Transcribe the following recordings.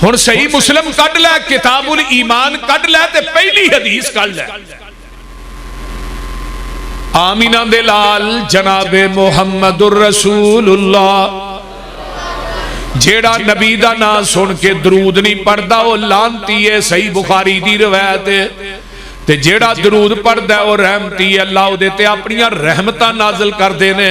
ہن صحیح مسلم کڈ لے، کتاب الایمان کڈ لے تے پہلی حدیث کڈ لے، آمینہ دے لال جناب محمد الرسول اللہ، جیڑا نبی دا نام سن کے درود نہیں پڑھدا وہ لعنتی ہے، صحیح بخاری دی روایت ہے، تے جیڑا درود پڑھدا ہے وہ رحمتی ہے، اللہ او دے تے اپنیاں رحمتاں نازل کر دینے۔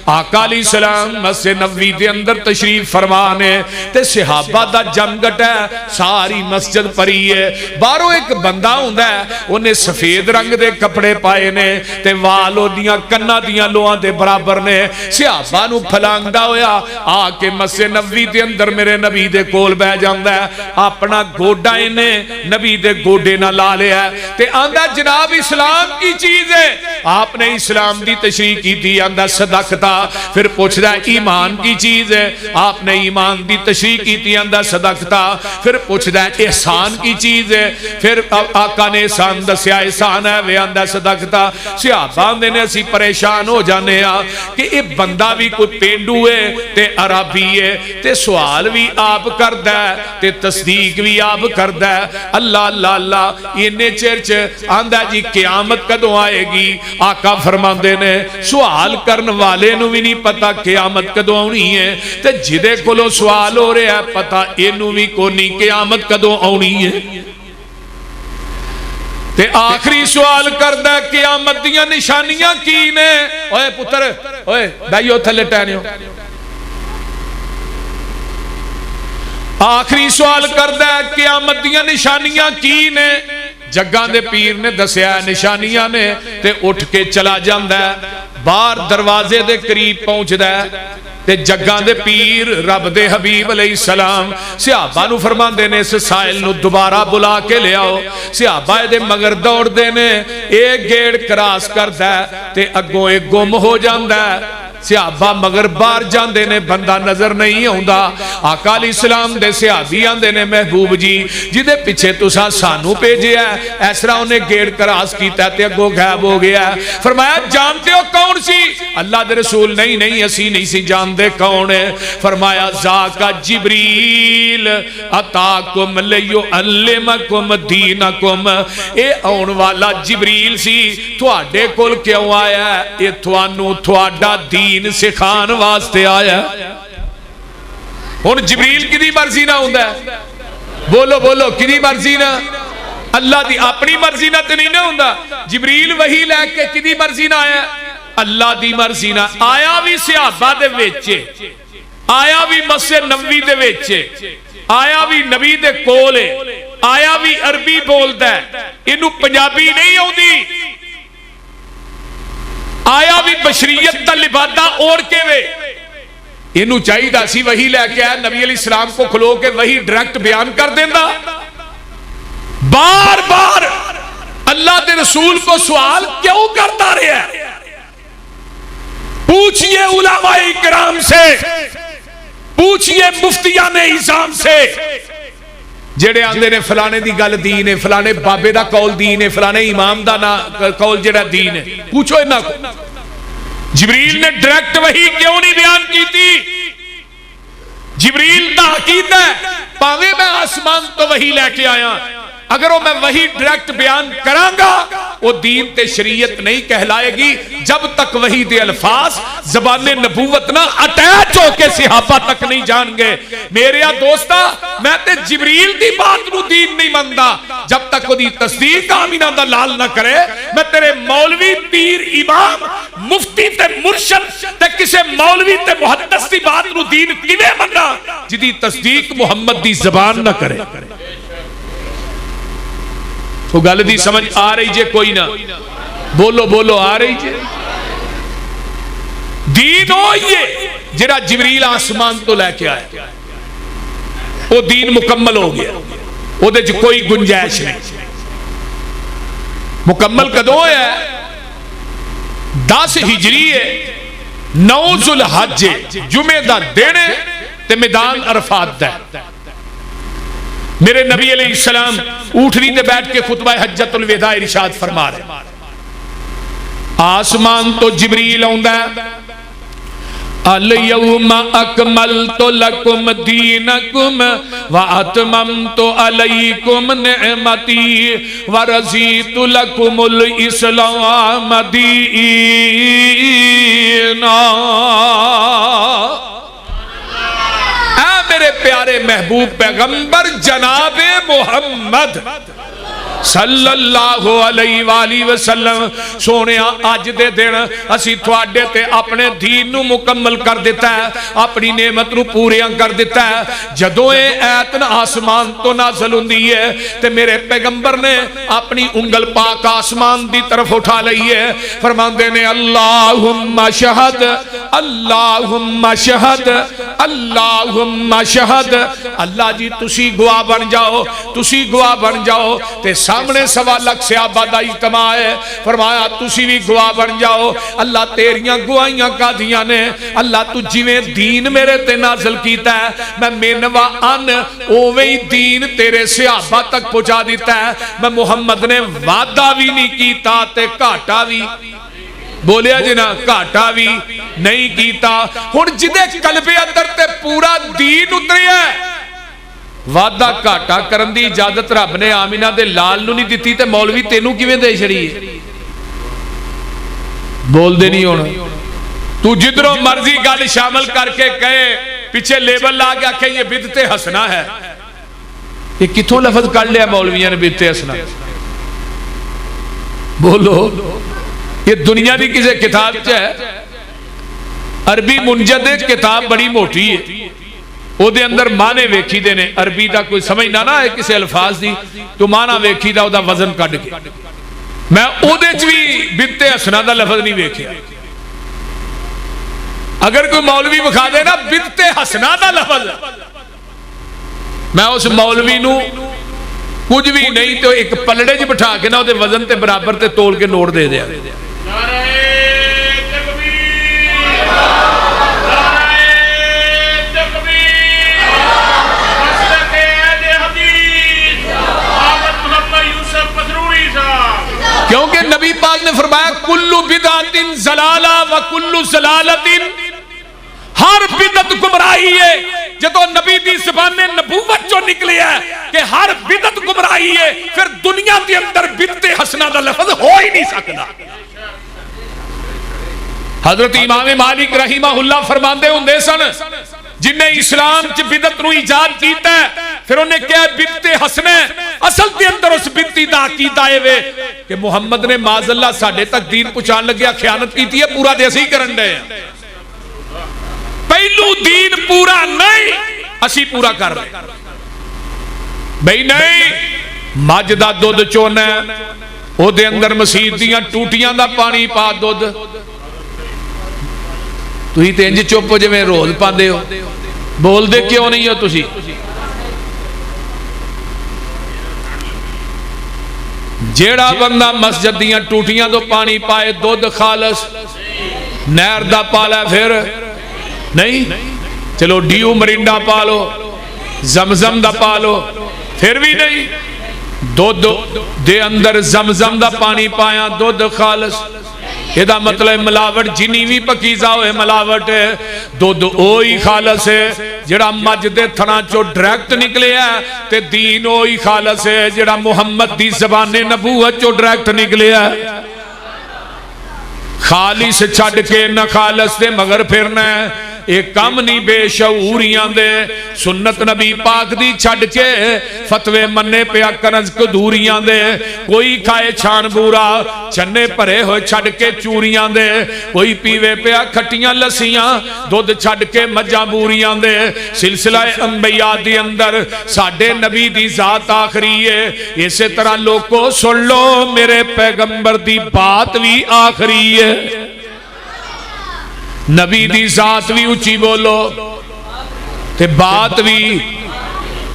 آقا علیہ السلام مسجد نبوی دے اندر تشریف فرمانے تے صحابہ دا جمگٹ ہے، ساری مسجد پری ہے، باہروں ایک بندہ ہوندا ہے، انہیں سفید رنگ دے کپڑے پائے نے تے والو دیاں کناں دیاں لوہاں دے برابر نے، صحابہ نو پھلانگدا ہویا آ کے مسجد نبوی دے اندر میرے نبی دے کول بیٹھ جاندا ہے، اپنا گوڈا انہیں نبی دے گوڈے نہ لا لیا تے آندہ جناب اسلام کی چیز ہے، آپ نے اسلام دی تشریح کی تھی، آندہ صدقتا، پھر پوچھتا ہے ایمان کی چیز ہے، آپ نے ایمان دی تشریح کی تھی، آندہ صدقتا، پھر پوچھتا ہے احسان کی چیز ہے، پھر آقا نے احسان دسیا احسان ہے وہ آندہ صدقتا۔ صحابہ نے اسی پریشان ہو جانے کہ یہ بندہ بھی کوئی پینڈو ہے تے عربی ہے تے سوال بھی آپ کردہ ہے تے تصدیق بھی آپ کردہ ہے، اللہ اللہ اللہ، یہ چرچ آندہ جی قیامت کدوں آئے گی؟ آقا فرماندے نے سوال کرن والے نو بھی نہیں پتا قیامت کدوں آنی ہے تے جدے کولو سوال ہو رہے ہیں پتا اینو بھی کونی قیامت کدوں آنی ہے۔ تے آخری سوال کردہ قیامت دیاں نشانیاں کی نے؟ اوے پتر اوے بھائیو تھلے ٹہنیو، آخری سوال کردہ قیامت دیاں نشانیاں کی نے؟ جگاں دے پیر نے دسیا نشانیاں نے تے اٹھ کے چلا جاندہ ہے، باہر دروازے دے قریب پہنچ دے تے جگاں دے پیر رب دے حبیب علیہ السلام صحابہ نو فرمان دینے سے سائل نو دوبارہ بلا کے لے آؤ، صحابہ دے مگر دوڑ دینے ایک گیڑ کراس کر دے تے اگوں ایک گم ہو جاندہ ہے، صحابہ مگر بار جان دینے بندہ نظر نہیں ہوندہ، آقا علیہ السلام دے صحابی آن دینے محبوب جی جدے پیچھے تسا سانو پیجے ہے، ایسرا انہیں گیڑ کراس کیتا تے اگو غیب ہو گیا ہے، فرمایا جانتے ہو کون سی؟ اللہ دے رسول نہیں نہیں اسی نہیں سی جان دے کون ہے، فرمایا ذاکا جبریل اتاکم لیعلمکم دینکم، اے آن والا جبریل سی تھوڑے کول کیوں آیا ہے؟ اے تھوانو تھوڑا دین سکھان واسطے آیا۔ ہن جبریل کدی مرضی نہ ہوندا ہے؟ بولو بولو کدی مرضی نہ؟ اللہ دی اپنی مرضی نہ تے نہیں نہ ہوندا؟ جبریل وحی لے کے کدی مرضی نہ آیا؟ اللہ دی مرضی نہ آیا، بھی صحابہ دے وچے آیا، بھی مسجد نبوی دے وچے آیا، بھی نبی دے کولے آیا، بھی عربی بولدا ہے، اینو پنجابی نہیں ہوندی، آیا بھی بشریت دا لبادہ اوڑ کے وے، انہوں چاہی دا سی وہی لے کے آیا، نبی علیہ السلام کو کھلو کے وہی ڈائریکٹ بیان کر دینا، بار بار اللہ دے رسول کو سوال کیوں کرتا رہے ہیں؟ پوچھئے علماء اکرام سے، پوچھئے مفتیان اعظام سے، جڑے آندے نے فلانے دی گل دین ہے، فلانے بابے دا قول دین ہے، فلانے امام دا قول جڑا دین ہے، پوچھو انہاں کو جبریل نے ڈائریکٹ وحی کیوں نہیں بیان کی تھی؟ جبریل دا عقیدہ ہے پاوے میں آسمان تو وحی لے کے آیا، اگر وہ میں وہی ڈائریکٹ بیان کرانگا وہ دین تے شریعت نہیں کہلائے گی جب تک وہی دے الفاظ زبان نبوت نہ اٹیچ ہو کے صحابہ تک نہیں جان گے۔ میرے دوستا میں تے جبریل دی بات نو دین نہیں مندہ جب تک وہ دی تصدیق آمینہ دا لال نہ کرے، میں تیرے مولوی پیر امام مفتی تے مرشد تے کسے مولوی تے محدث دی بات نو دین کیویں مندہ جدی تصدیق محمد دی زبان نہ کرے۔ تو گل دی سمجھ آ رہی جے کوئی نہ؟ بولو بولو آ رہی جے؟ دین ہوئیے جڑا جبریل آسمان تو لے کے آیا، وہ دین مکمل ہو گیا، وہ دے جو کوئی گنجائش نہیں۔ مکمل کدوں ہے؟ 10 ہجری ہے، 9 ذوالحج جمعہ دا دینے تے میدان عرفات دا۔ میرے نبی علیہ السلام اٹھنی دے بیٹھ کے خطبہ حجت الوداع ارشاد فرما رہے، آسمان تو جبریل آندا ہے، اليوم اکملت لکم دینکم واتممت علیکم نعمتی ورضیت لکم الاسلام دینا۔ اے میرے پیارے محبوب پیغمبر جناب محمد صلی اللہ علیہ وآلہ وسلم، سونے آج دے دن اسی تھوڑے تے اپنے دین نو مکمل کر دیتا ہے، اپنی نعمت نو پوریاں کر دیتا ہے۔ جدوں اے ایت آسمان تو نازل ہوندی ہے تے میرے پیغمبر نے اپنی انگل پاک آسمان دی طرف اٹھا لئی ہے، فرماندے نے اللہم شہد اللہم شہد اللہم شہد، اللہ جی تسی گواہ بن جاؤ، تسی گواہ بن جاؤ۔ تے سامنے 1.25 لاکھ صحابہ دا اجتماع ہے، فرمایا تسی بھی گواہ بن جاؤ۔ اللہ تیریاں گواہیاں کا دیاں نے، اللہ تو جویں دین میرے تے نازل کیتا ہے میں مینوا ان اوویں دین تیرے صحابہ تک پہنچا دیتا ہے۔ میں محمد نے وعدہ بھی نہیں کیتا تے گھاٹا بھی، بولیا جنا گھاٹا بھی نہیں کیتا۔ ہن جدے قلب اندر تے پورا دین اتری ہے، وعدہ گھاٹا کرن دی اجازت رب نے آمینہ دے لال نو نہیں دیتی تے مولوی تینوں کیویں دے چھڑی ہے؟ بول دے نہیں ہونا، تو جدروں مرضی گل شامل کر کے کہے، پیچھے لیبل لا گیا کہ یہ بدعت حسنہ ہے۔ یہ کتھوں لفظ کر لیا مولویاں نے بدعت حسنہ؟ بولو، یہ دنیا دی کسے کتاب ہے، عربی منجد کتاب بڑی موٹی ہے، او دے اندر معنی ویکھی دے نے، عربی دا کوئی سمجھ نہ ہے کسے الفاظ دی تو معنی ویکھی دا او دا وزن کٹ کے، میں او دے چوی بدعت حسنہ دا لفظ نہیں ویکھیا۔ اگر کوئی مولوی بکھا دے نا بدعت حسنہ دا لفظ، میں اس مولوی نو کچھ بھی نہیں تو ایک پلڑے جی بٹھا کے نا او دے وزن تے برابر تے تول کے نوٹ دے دیا۔ کیونکہ نبی پاک نے فرمایا کلو بدعت ضلالہ و کلو ضلالت، ہر بدعت گمراہی ہے۔ جدو نبی دی زبان نے نبوت جو نکلی ہے کہ ہر بدعت گمراہی ہے، پھر دنیا کے اندر بدعت حسنہ دا لفظ ہو ہی نہیں سکتا۔ حضرت امام مالک رحمہ اللہ فرماندے ہوندے سن، جن نے اسلام چ بدعت نو ایجاد کیتا ہے پھر انہیں کیا بدعت حسنہ، اصل دے اندر اس بدعتی دا عقیدہ ہے کہ محمد نے معاذ اللہ ساڈے تک دین پہنچان لگیا خیانت کیتی ہے، پورا دے اسی کرن دے پہلو دین پورا نہیں اسی پورا کر رہے بھئی نہیں۔ مجھ دا دودھ چونا ہے او دے اندر مسیح دیاں ٹوٹیاں دا پانی پا دودھ، تو ہی تینج چپ ہو جویں روز پاندے ہو، بول دے کیوں نہیں ہو تسی؟ جیڑا بندہ مسجد دیاں ٹوٹیاں تو پانی پائے دودھ خالص نہر دا پالا پھر نہیں، چلو ڈیو مرنڈا پالو زمزم دا پالو پھر بھی نہیں، دودھ دے اندر زمزم دا پانی پایا دودھ خالص، یہ دا مطلب ملاوٹ جنی بھی پکیزہ ہوئے ملاوٹ ہے، دودھ اوہی خالص ہے جڑا مجد تھنا چو ڈریکٹ نکلے ہے، تے دین اوہی خالص ہے جڑا محمد دی زبان نبوت چو ڈریکٹ نکلے ہے۔ خالص چھڑ کے نہ خالص دے مگر پھرنا ہے، ایک کم نہیں بے شعوریاں دے، سنت نبی پاک دی چھڑ کے فتوے مننے پیا کنز کدوریاں دے، کوئی کھائے چھان بورا چنے پرے ہوئے چھڑ کے چوریاں دے، کوئی پیوے پیا کھٹیاں لسیاں دودھ چھڑ کے مجاں بوریاں دے۔ سلسلہ انبیاء دی اندر ساڑھے نبی دی ذات آخری ہے، اسی طرح لوگوں سن لو میرے پیغمبر دی بات بھی آخری ہے، نبی دی ذات بھی اچھی بولو تے بات بھی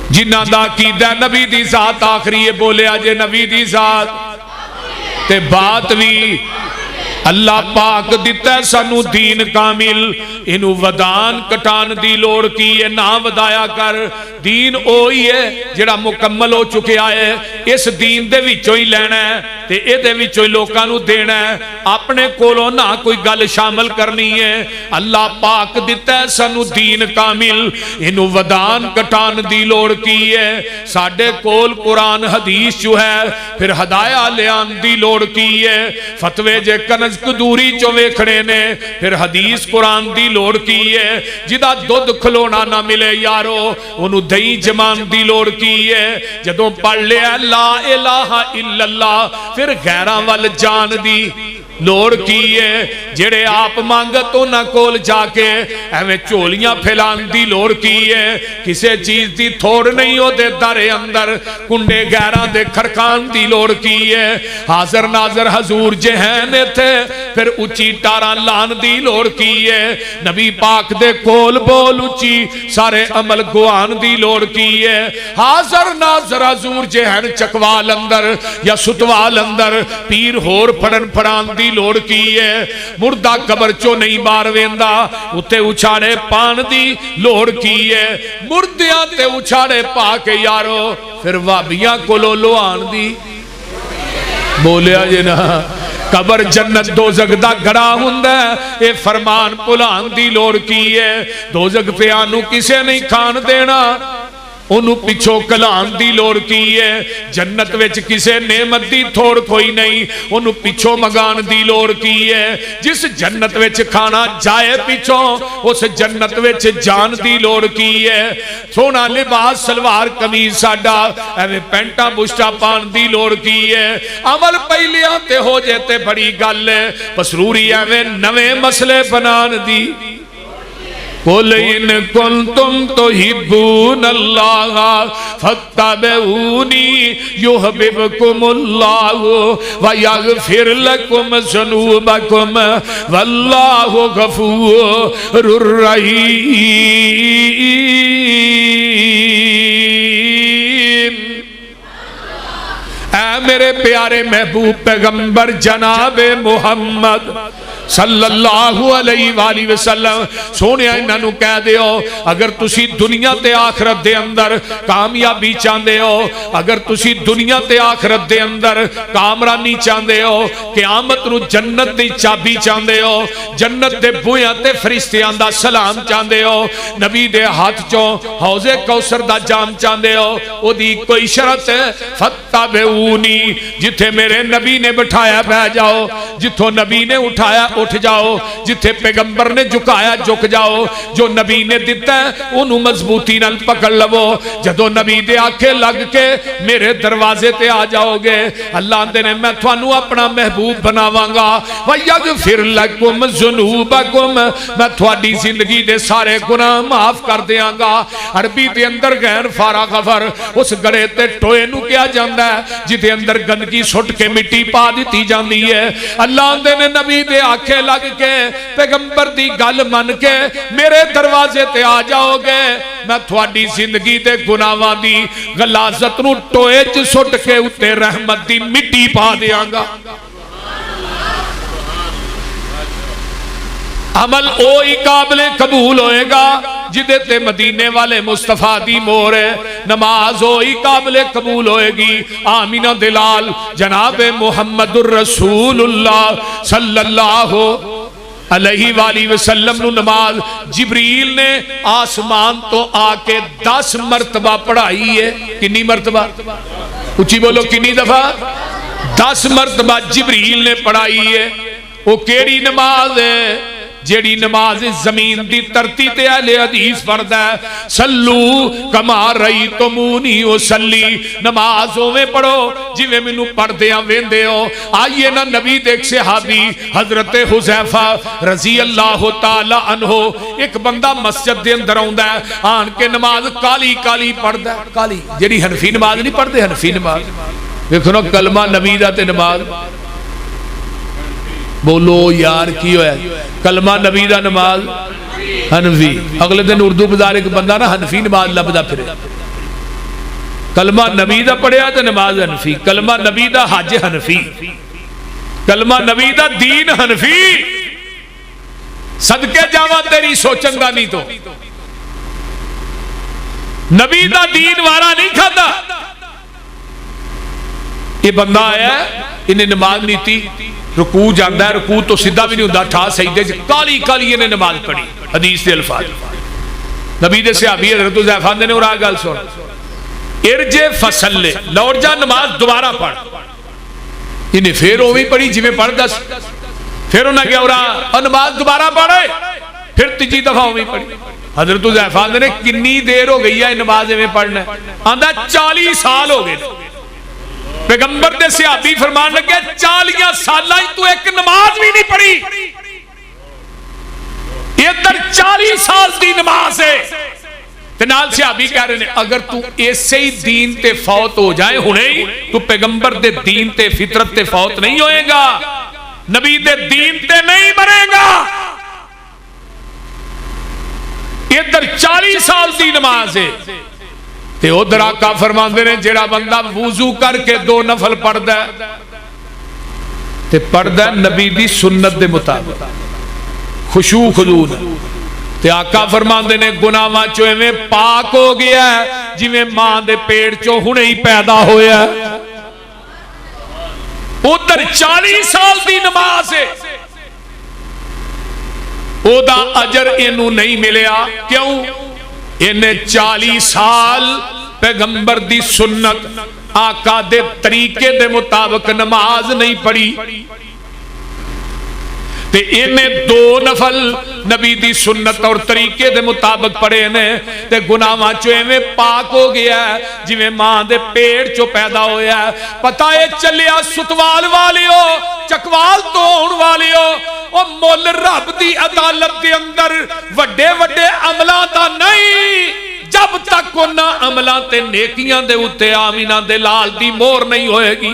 جنہ دا عقیدہ نبی دی ذات آخری ہے، بولے آجے نبی دی ذات تے بات بھی اللہ پاک دیتا ہے سانو دین کامل، انہوں ودان کٹان دی لوڑ کی ہے، نہ ودایا کر۔ دین اوہی ہے جڑا مکمل ہو چکے آئے، اس دین دے وچوں ہی لینا ہے تے اے دے وچوں ہی لوکاں نو دینا ہے، اپنے کولوں نہ کوئی گل شامل کرنی ہے۔ اللہ پاک دیتا ہے سانو دین کامل، انہوں ودان کٹان دی لوڑ کی ہے۔ ساڈے کول قرآن حدیث جو ہے، پھر ہدایہ لیان دی لوڑ کی ہے۔ فتوے جے کنز کدوری چو ویکھنے نے، پھر حدیث قرآن دی لوڑ کی ہے۔ جدا دودھ کھلونا نہ ملے یارو، انہوں دہی جمان دی لوڑ کی ہے۔ جدوں پڑھ لیا لا الہ الا اللہ، پھر غیراں وال جان دی لوڑ کی ہے۔ جڑے آپ مانگتوں نہ کول جا کے ایویں چولیاں پھیلان دی لوڑ کی ہے۔ کسے چیز دی تھوڑ نہیں ہو دے در اندر، کنڈے غیراں دے کھڑکان دی لوڑ کی ہے۔ حاضر ناظر حضور جہانے تھے، پھر اچھی ٹاراں لان دی لوڑ کی ہے۔ نبی پاک دے کول بول اچھی، سارے عمل گوان دی لوڑ کی ہے۔ حاضر ناظر حضور جہان چکوال اندر یا ستوال اندر، پیر ہور پڑن پڑان دی لوڑ کی ہے۔ مردہ قبر چو نہیں بار ویندا، اتے اچھاڑے پان دی لوڑ کی ہے۔ مردیاں تے اچھاڑے پا کے یارو، پھر وابیاں کو لو لوان دی بولیا جنا۔ قبر جنت دوزخ دا گڑا ہوندا ہے، اے فرمان پلان دی لوڑ کی ہے۔ دوزخ پہ آنو کسے نہیں کھان دینا، انہوں پچھو کلان دی لوڑ کی ہے۔ جنت وچ کسے نعمت دی تھوڑ کوئی نہیں، انہوں پچھو مگان دی لوڑ کی ہے۔ جس جنت وچ کھانا جائے پچھو، اس جنت وچ جان دی لوڑ کی ہے۔ سونا لباس سلوار قمیض ساڈا، ایویں پینٹا بشٹا پان دی لوڑ کی ہے۔ عمل پہلیاں تے ہو جاتے بڑی گل ہے، پسروری ایویں نویں مسئلے بنان دی۔ قُلْ إِن كُنْتُمْ تُحِبُّونَ اللَّهَ فَاتَّبِعُونِي يُحْبِبْكُمُ اللَّهُ وَيَغْفِرْ لَكُمْ ذُنُوبَكُمْ وَاللَّهُ غَفُورٌ رَحِيمٌ۔ اے میرے پیارے محبوب پیغمبر جناب محمد صلی اللہ علیہ وآلہ وسلم، سونے انہوں کہہ دیو، اگر تسی دنیا تے آخرت دے اندر کامیابی چاندے ہو، اگر تسی دنیا تے آخرت دے اندر کامرانی چاندے ہو، قیامت نو جنت دی چابی چاندے ہو، جنت دے بویاں تے فرشتیاں دا سلام چاندے ہو، نبی دے ہاتھ چوں حوض کوثر دا جام چاندے ہو، او دی کوئی شرط ہے، فتبعونی، جتھے میرے نبی نے بٹھایا بہ جاؤ، جتھوں نبی نے اٹھایا اٹھ جاؤ، جتھے پیغمبر نے جھکایا جھک جاؤ، جو نبی نے دیتا ہے انہوں مضبوطی نال پکڑ لو۔ جدو نبی دے آنکھیں لگ کے میرے دروازے تے آ جاؤ گے، اللہ دے نے میں تھانوں اپنا محبوب بناواں گا۔ وَيَغْفِرْ لَكُمْ ذُنُوبَكُمْ، میں تھوڑی زندگی دے سارے گناہ معاف کر دیاں گا۔ عربی دے اندر غیر فارا غفر اس گڑے تے ٹوئے نو کیا جاندہ ہے جدے اندر گندگی سٹ کے مٹی پا دیتی جاندی ہے۔ اللہ دے نے نبی دے آنکھیں لگ کے پیغمبر دی گل من کے میرے دروازے تے آ جاؤ گے، میں تھوڑی زندگی دے گناہاں دی غلاظت نو ٹوئے چ سٹ کے اتے رحمت دی مٹی پا دیاں گا۔ عمل اوہی قابل قبول ہوئے گا جدے تے مدینے والے مصطفیٰ دی مور ہے۔ نماز ہوئی قابل قبول ہوئے گی آمینہ دلال جناب محمد الرسول اللہ صلی اللہ علیہ وآلہ وسلم نو نماز جبریل نے آسمان تو آ کے 10 مرتبہ پڑھائی ہے۔ کنی مرتبہ؟ اچھی بولو کنی دفعہ؟ 10 مرتبہ جبریل نے پڑھائی ہے۔ وہ کیڑی نماز ہے؟ جیڑی نماز زمین دی ترتی تے اہل حدیث فرد ہے، سلو کما رأیتمونی اصلی، نماز ہوئے پڑھو جویں منو پڑھ دیاں ویندے ہو۔ آئیے نا نبی دیکھ صحابی حضرت حذیفہ رضی اللہ تعالی عنہ، ایک بندہ مسجد دے اندر آندا ہے، آن کے نماز کالی کالی پڑھ دا ہے، کالی جیڑی حنفی نماز نہیں پڑھ دے، حنفی نماز دیکھو کلمہ نبی دا تے نماز، بولو یار کی ہویا کلمہ نبی دا نماز حنفی، اگلے دن اردو بازار ایک بندہ نا حنفی نماز لبدا پھرے، کلمہ نبی دا پڑھیا تے نماز حنفی، کلمہ نبی دا حج حنفی، کلمہ نبی دا دین حنفی صدقے جاواں تیری سوچن دا نہیں تو نبی دا دین وارا نہیں کھاتا. یہ بندہ آیا ہے انہیں نماز نہیں تھی رکوع جاندہ ہے رکوع تو سیدھا بھی نہیں ہوتا ٹھا سجدے کالی کالی انہیں نماز پڑھی. حدیث دے الفاظ نبی دے صحابی حضرت حذیفہ نے اور گل سن ارجع فصلی لوٹ جا نماز دوبارہ پڑھ. انہیں پھر وہ بھی پڑھی جی میں پڑھ دس پھر انہیں کیا ہو رہا نماز دوبارہ پڑھے پھر تیجی دفعہ وہ بھی پڑھی. حضرت حذیفہ نے کنی دیر ہو گئی ہے نماز میں پڑھنا آندہ 40 سال ہو گئے. پیغمبر دے صحابی فرمان لگے 40 سالہ ہی تو ایک نماز بھی نہیں پڑھی. ادھر 40 سال دی نماز ہے تنال صحابی کہہ رہے ہیں اگر تو ایسے ہی دین تے فوت ہو جائے ہونے ہی تو پیغمبر دے دین تے فطرت تے فوت نہیں ہوئے گا نبی دے دین تے نہیں مرے گا. ادھر 40 سال دی نماز ہے تے ادھر آقا فرماندے نے جیڑا بندہ وضو کر کے 2 نفل پڑھدا ہے تے پڑھدا ہے نبی دی سنت دے مطابق خشوع خضوع تے آقا فرماندے نے گناہاں چوں ایویں پاک ہو گیا ہے جویں ماں دے پیٹ چوں ہنے ہی پیدا ہویا ہے. ادھر 40 سال دی نماز ہے او دا اجر اینو نہیں ملیا کیوں انہیں 40 سال پیغمبر دی سنت آقا دے طریقے دے مطابق نماز نہیں پڑھی تے انہیں 2 نفل نبی دی سنت اور طریقے دے مطابق پڑھے نے تے گناہاں چوں میں پاک ہو گیا ہے جویں ماں دے پیٹ چوں پیدا ہویا ہے. پتہ ہے چلیا ستوال والیو چکوال توڑ والیو او مول رب دی عدالت دے اندر وڈے وڈے عملاں دا نہیں جب تک انہاں عملاں تے نیکیاں دے اتے آمینہ دے لال دی مور نہیں ہوئے گی.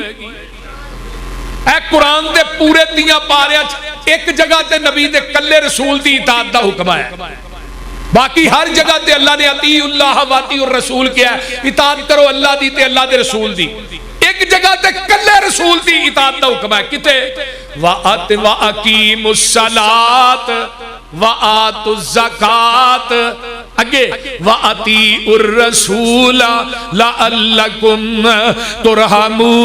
اے قرآن دے پورے دیاں پارے ایک جگہ تے نبی دے کلے رسول دی اطاعت دا حکم ہے باقی ہر جگہ تے اللہ نے اطیع اللہ و اطیع الرسول کیا ہے اطاعت کرو اللہ دی تے اللہ دے رسول دی. ایک جگہ تے کلے رسول دی اطاعت دا حکم ہے کتے وَأَقِيمُوا الصَّلَاةَ وَآتُوا الزَّكَاةَ اگے وَأَطِيعُوا الرَّسُولَ لَعَلَّكُمْ تُرْحَمُونَ.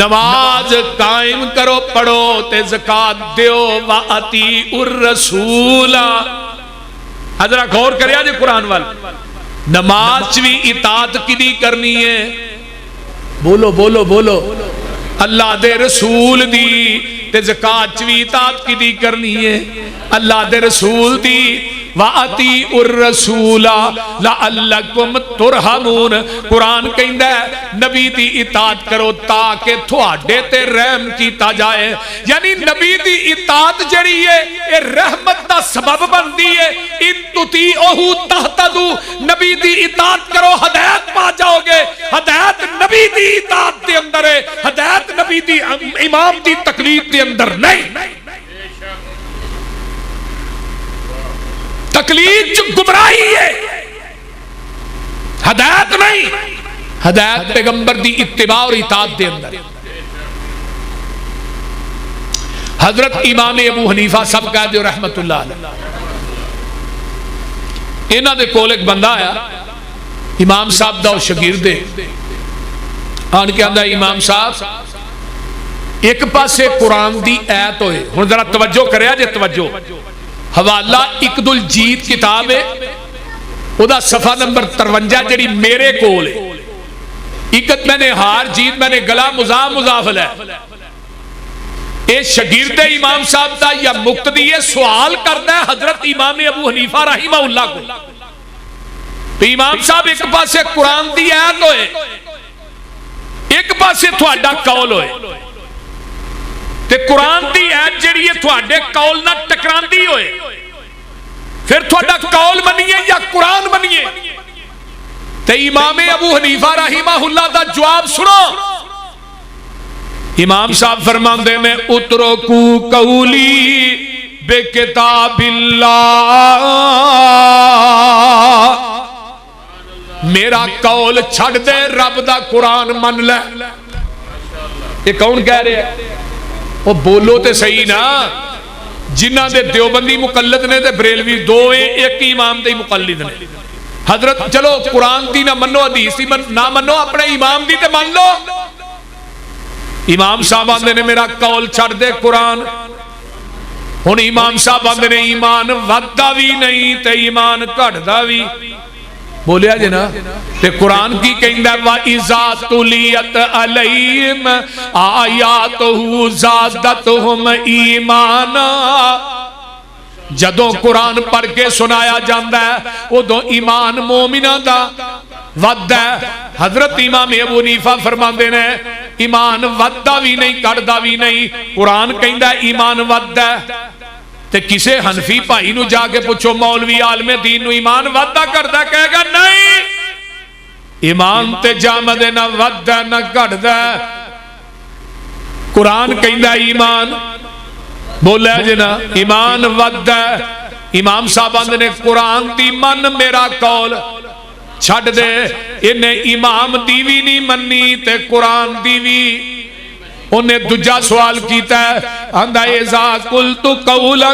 نماز قائم کرو پڑھو تے زکاة دیو وَأَطِيعُوا الرَّسُولَ. حضرت غور کریا جے قرآن وال نماز بھی اطاعت کدی کرنی ہے بولو بولو بولو اللہ دے رسول دی تے زکاة بھی اطاعت کدی کرنی ہے اللہ دے رسول دی وَأَطِيعُوا الرَّسُولَ لَعَلَّكُمْ تُرْحَمُونَ. قرآن کہندا ہے نبی دی اطاعت کرو تاکہ تھوڑے تے رحم کیتا جائے یعنی نبی دی اطاعت جڑی ہے اے رحمت دا سبب بندی ہے. ان تطیعوہ تہتدوا نبی دی اطاعت کرو ہدایت پا جاؤ گے. ہدایت نبی دی اطاعت دے اندر ہے ہدایت نبی دی امام دی تقلید دے اندر نہیں. تقلید جو گمراہی ہے ہدایت نہیں ہدایت پیغمبر دی اتباع اور اطاعت دے اندر. حضرت امام ابو حنیفہ سب کہہ دیو رحمت اللہ علیہ انہاں دے کول ایک بندہ آیا امام صاحب دا شاگرد آن کے آندہ امام صاحب ایک پاسے قرآن دی ایت ہوئے ہن ذرا توجہ کریا جے توجہ حوالہ اقد الجید کتاب ہے او دا صفحہ نمبر 53 جڑی میرے کول ہے اقد میں نے ہار جید میں نے گلا مضافل ہے. اے شاگرد امام صاحب دا یا مقتدی سوال کرتا ہے حضرت امام ابو حنیفہ رحمہ اللہ کو. تو امام صاحب ایک پاسے قرآن دی آیت ہوئے ایک پاسے تھوڑا قول ہوئے تے قرآن دی آیت جڑی ہے تھوڑے قول نہ ٹکراندی ہوئے پھر تھوڑا قول بنیے یا قرآن بنیے. تے امام ابو حنیفہ رحمہ اللہ دا جواب سنو. امام صاحب فرماندے میں اترکو قولی بے کتاب اللہ میرا قول چھڑ دے رب دا قرآن من لے. یہ کون کہہ رہے ہیں؟ وہ بولو تے صحیح نا. جنہ دے دیوبندی مقلد نے تے بریلوی دوئے ایک امام دے مقلد نے. حضرت چلو قرآن دی نہ منو حدیث دی نہ منو اپنے امام دی تے من لو. امام صاحب آندے نے میرا قول چھڑ دے قرآن. ہن امام صاحب آندے نے ایمان وددا بھی نہیں تے ایمان گھٹدا بھی. بولیا جی نا. تے قرآن کی کہندا ہے وَإِذَا تُلِيَتْ عَلَيْهِمْ آيَاتُهُ زَادَتْهُمْ ایمانا. جدوں قرآن پڑھ کے سنایا جاندہ ہے ادوں ایمان مومنہ دا ودہ ہے. حضرت امام ابو حنیفہ فرماندے نے ایمان ودہ بھی نہیں کڑدا بھی نہیں. قرآن کہندا ہے ایمان ودہ ہے. تے کسے حنفی بھائی نو جا کے پوچھو مولوی عالم دین نو ایمان ودہ کردہ کہے گا نہیں. ایمان تے جامد نہ ودہ نہ کردہ. قرآن کہندہ ایمان بولا جنا ایمان ودہ. امام صاحب نے قرآن دی من میرا قول چھڑ دے. انہیں امام دیوی نہیں منی تے قرآن دیوی. انہیں دجا سوال کیتا ہے اندہ اذا قلت قولا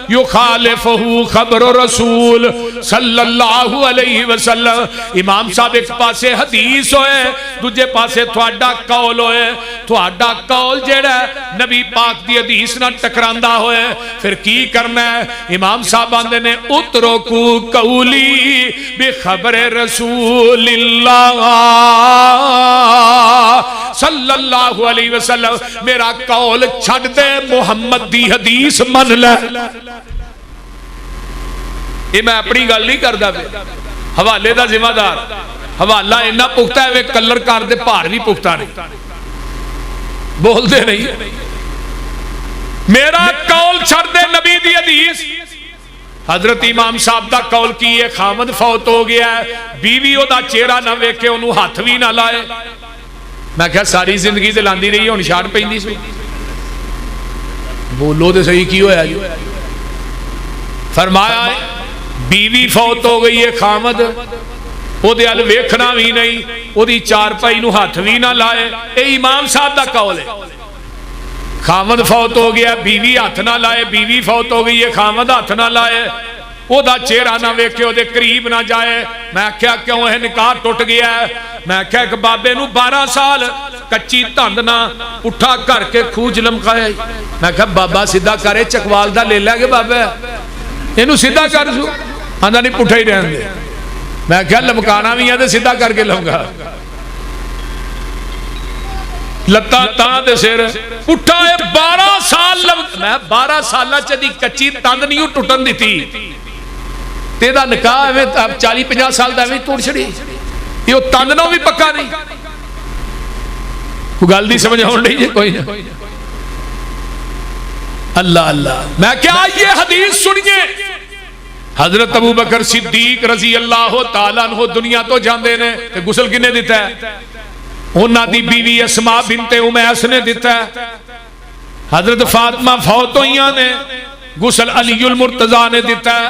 یخالفہ خبر رسول صلی اللہ علیہ وسلم. امام صاحب ایک پاسے حدیث ہوئے دجے پاسے تھوڑا قول ہوئے. تھوڑا قول جیڑا ہے نبی پاک دی حدیث نہ ٹکراندہ ہوئے پھر کی کرنا ہے. امام صاحب آندے نے اترکو قولی بخبر رسول اللہ صلی اللہ علیہ وسلم. میرا قول چھڑ دے محمد دی حدیث من لے. یہ میں اپنی گل نہیں کردا پہ. حوالے دا ذمہ دار حوالہ انہا پختہ ہے وہ کلر کار دے پار بھی پختہ نہیں. بول دے نہیں. میرا قول چھڑ دے نبی دی حدیث. حضرت امام صاحب دا قول کی یہ خامد فوت ہو گیا ہے بیوی او دا چہرہ نہ ویکھے انہوں ہاتھ بھی نہ لائے. میں کہا ساری زندگی تے لاندی رہی ہے ان شاڑ پہندی سی. بولو دے صحیح کی ہویا جو. فرمایا بیوی فوت ہو گئی ہے خامد او دے ال ویکھنا بھی نہیں او دی چار پائی نو ہاتھ بھی نہ لائے. اے امام صاحب دا قول ہے. خامد فوت ہو گیا بیوی ہاتھ نہ لائے. بیوی فوت ہو گئی ہے خامد ہاتھ نہ لائے. او دا چہرہ نہ ویکھے او دے قریب نہ جائے. میں کہا کیوں ہے نکاح ٹوٹ گیا ہے. میں کہا کہ بابے نو 12 سال کچی تھند نہ اٹھا کر کے کھوج لمکایا. میں کہا بابا سیدھا کرے چکوال دا لے لے گے بابا انہوں سیدھا کر سو. آندھا نہیں پٹھا ہی رہن دے. میں کہا لمکانا بھی ہے تو سیدھا کر کے لوں گا. لتا تاں دے سیر پٹھا ہے 12 سال میں 12 سالہ چا دی کچی تھند نہیں ٹوٹن دی تھی. تیدا نکاح ہے 40-50 سال دا بھی توڑ چھڑی. یہ تندنوں بھی پکا نہیں. کوئی گل نہیں سمجھ ہون نہیں کوئی نہ. اللہ اللہ. میں کیا یہ حدیث سنیے. حضرت ابو بکر صدیق رضی اللہ تعالیٰ عنہ دنیا تو جاندے نے غسل کنے دیتا ہے. انہاں دی بیوی اسماء بنت امیس نے دیتا ہے. حضرت فاطمہ فوت ہوئیاں نے غسل علی المرتضیٰ نے دیتا ہے.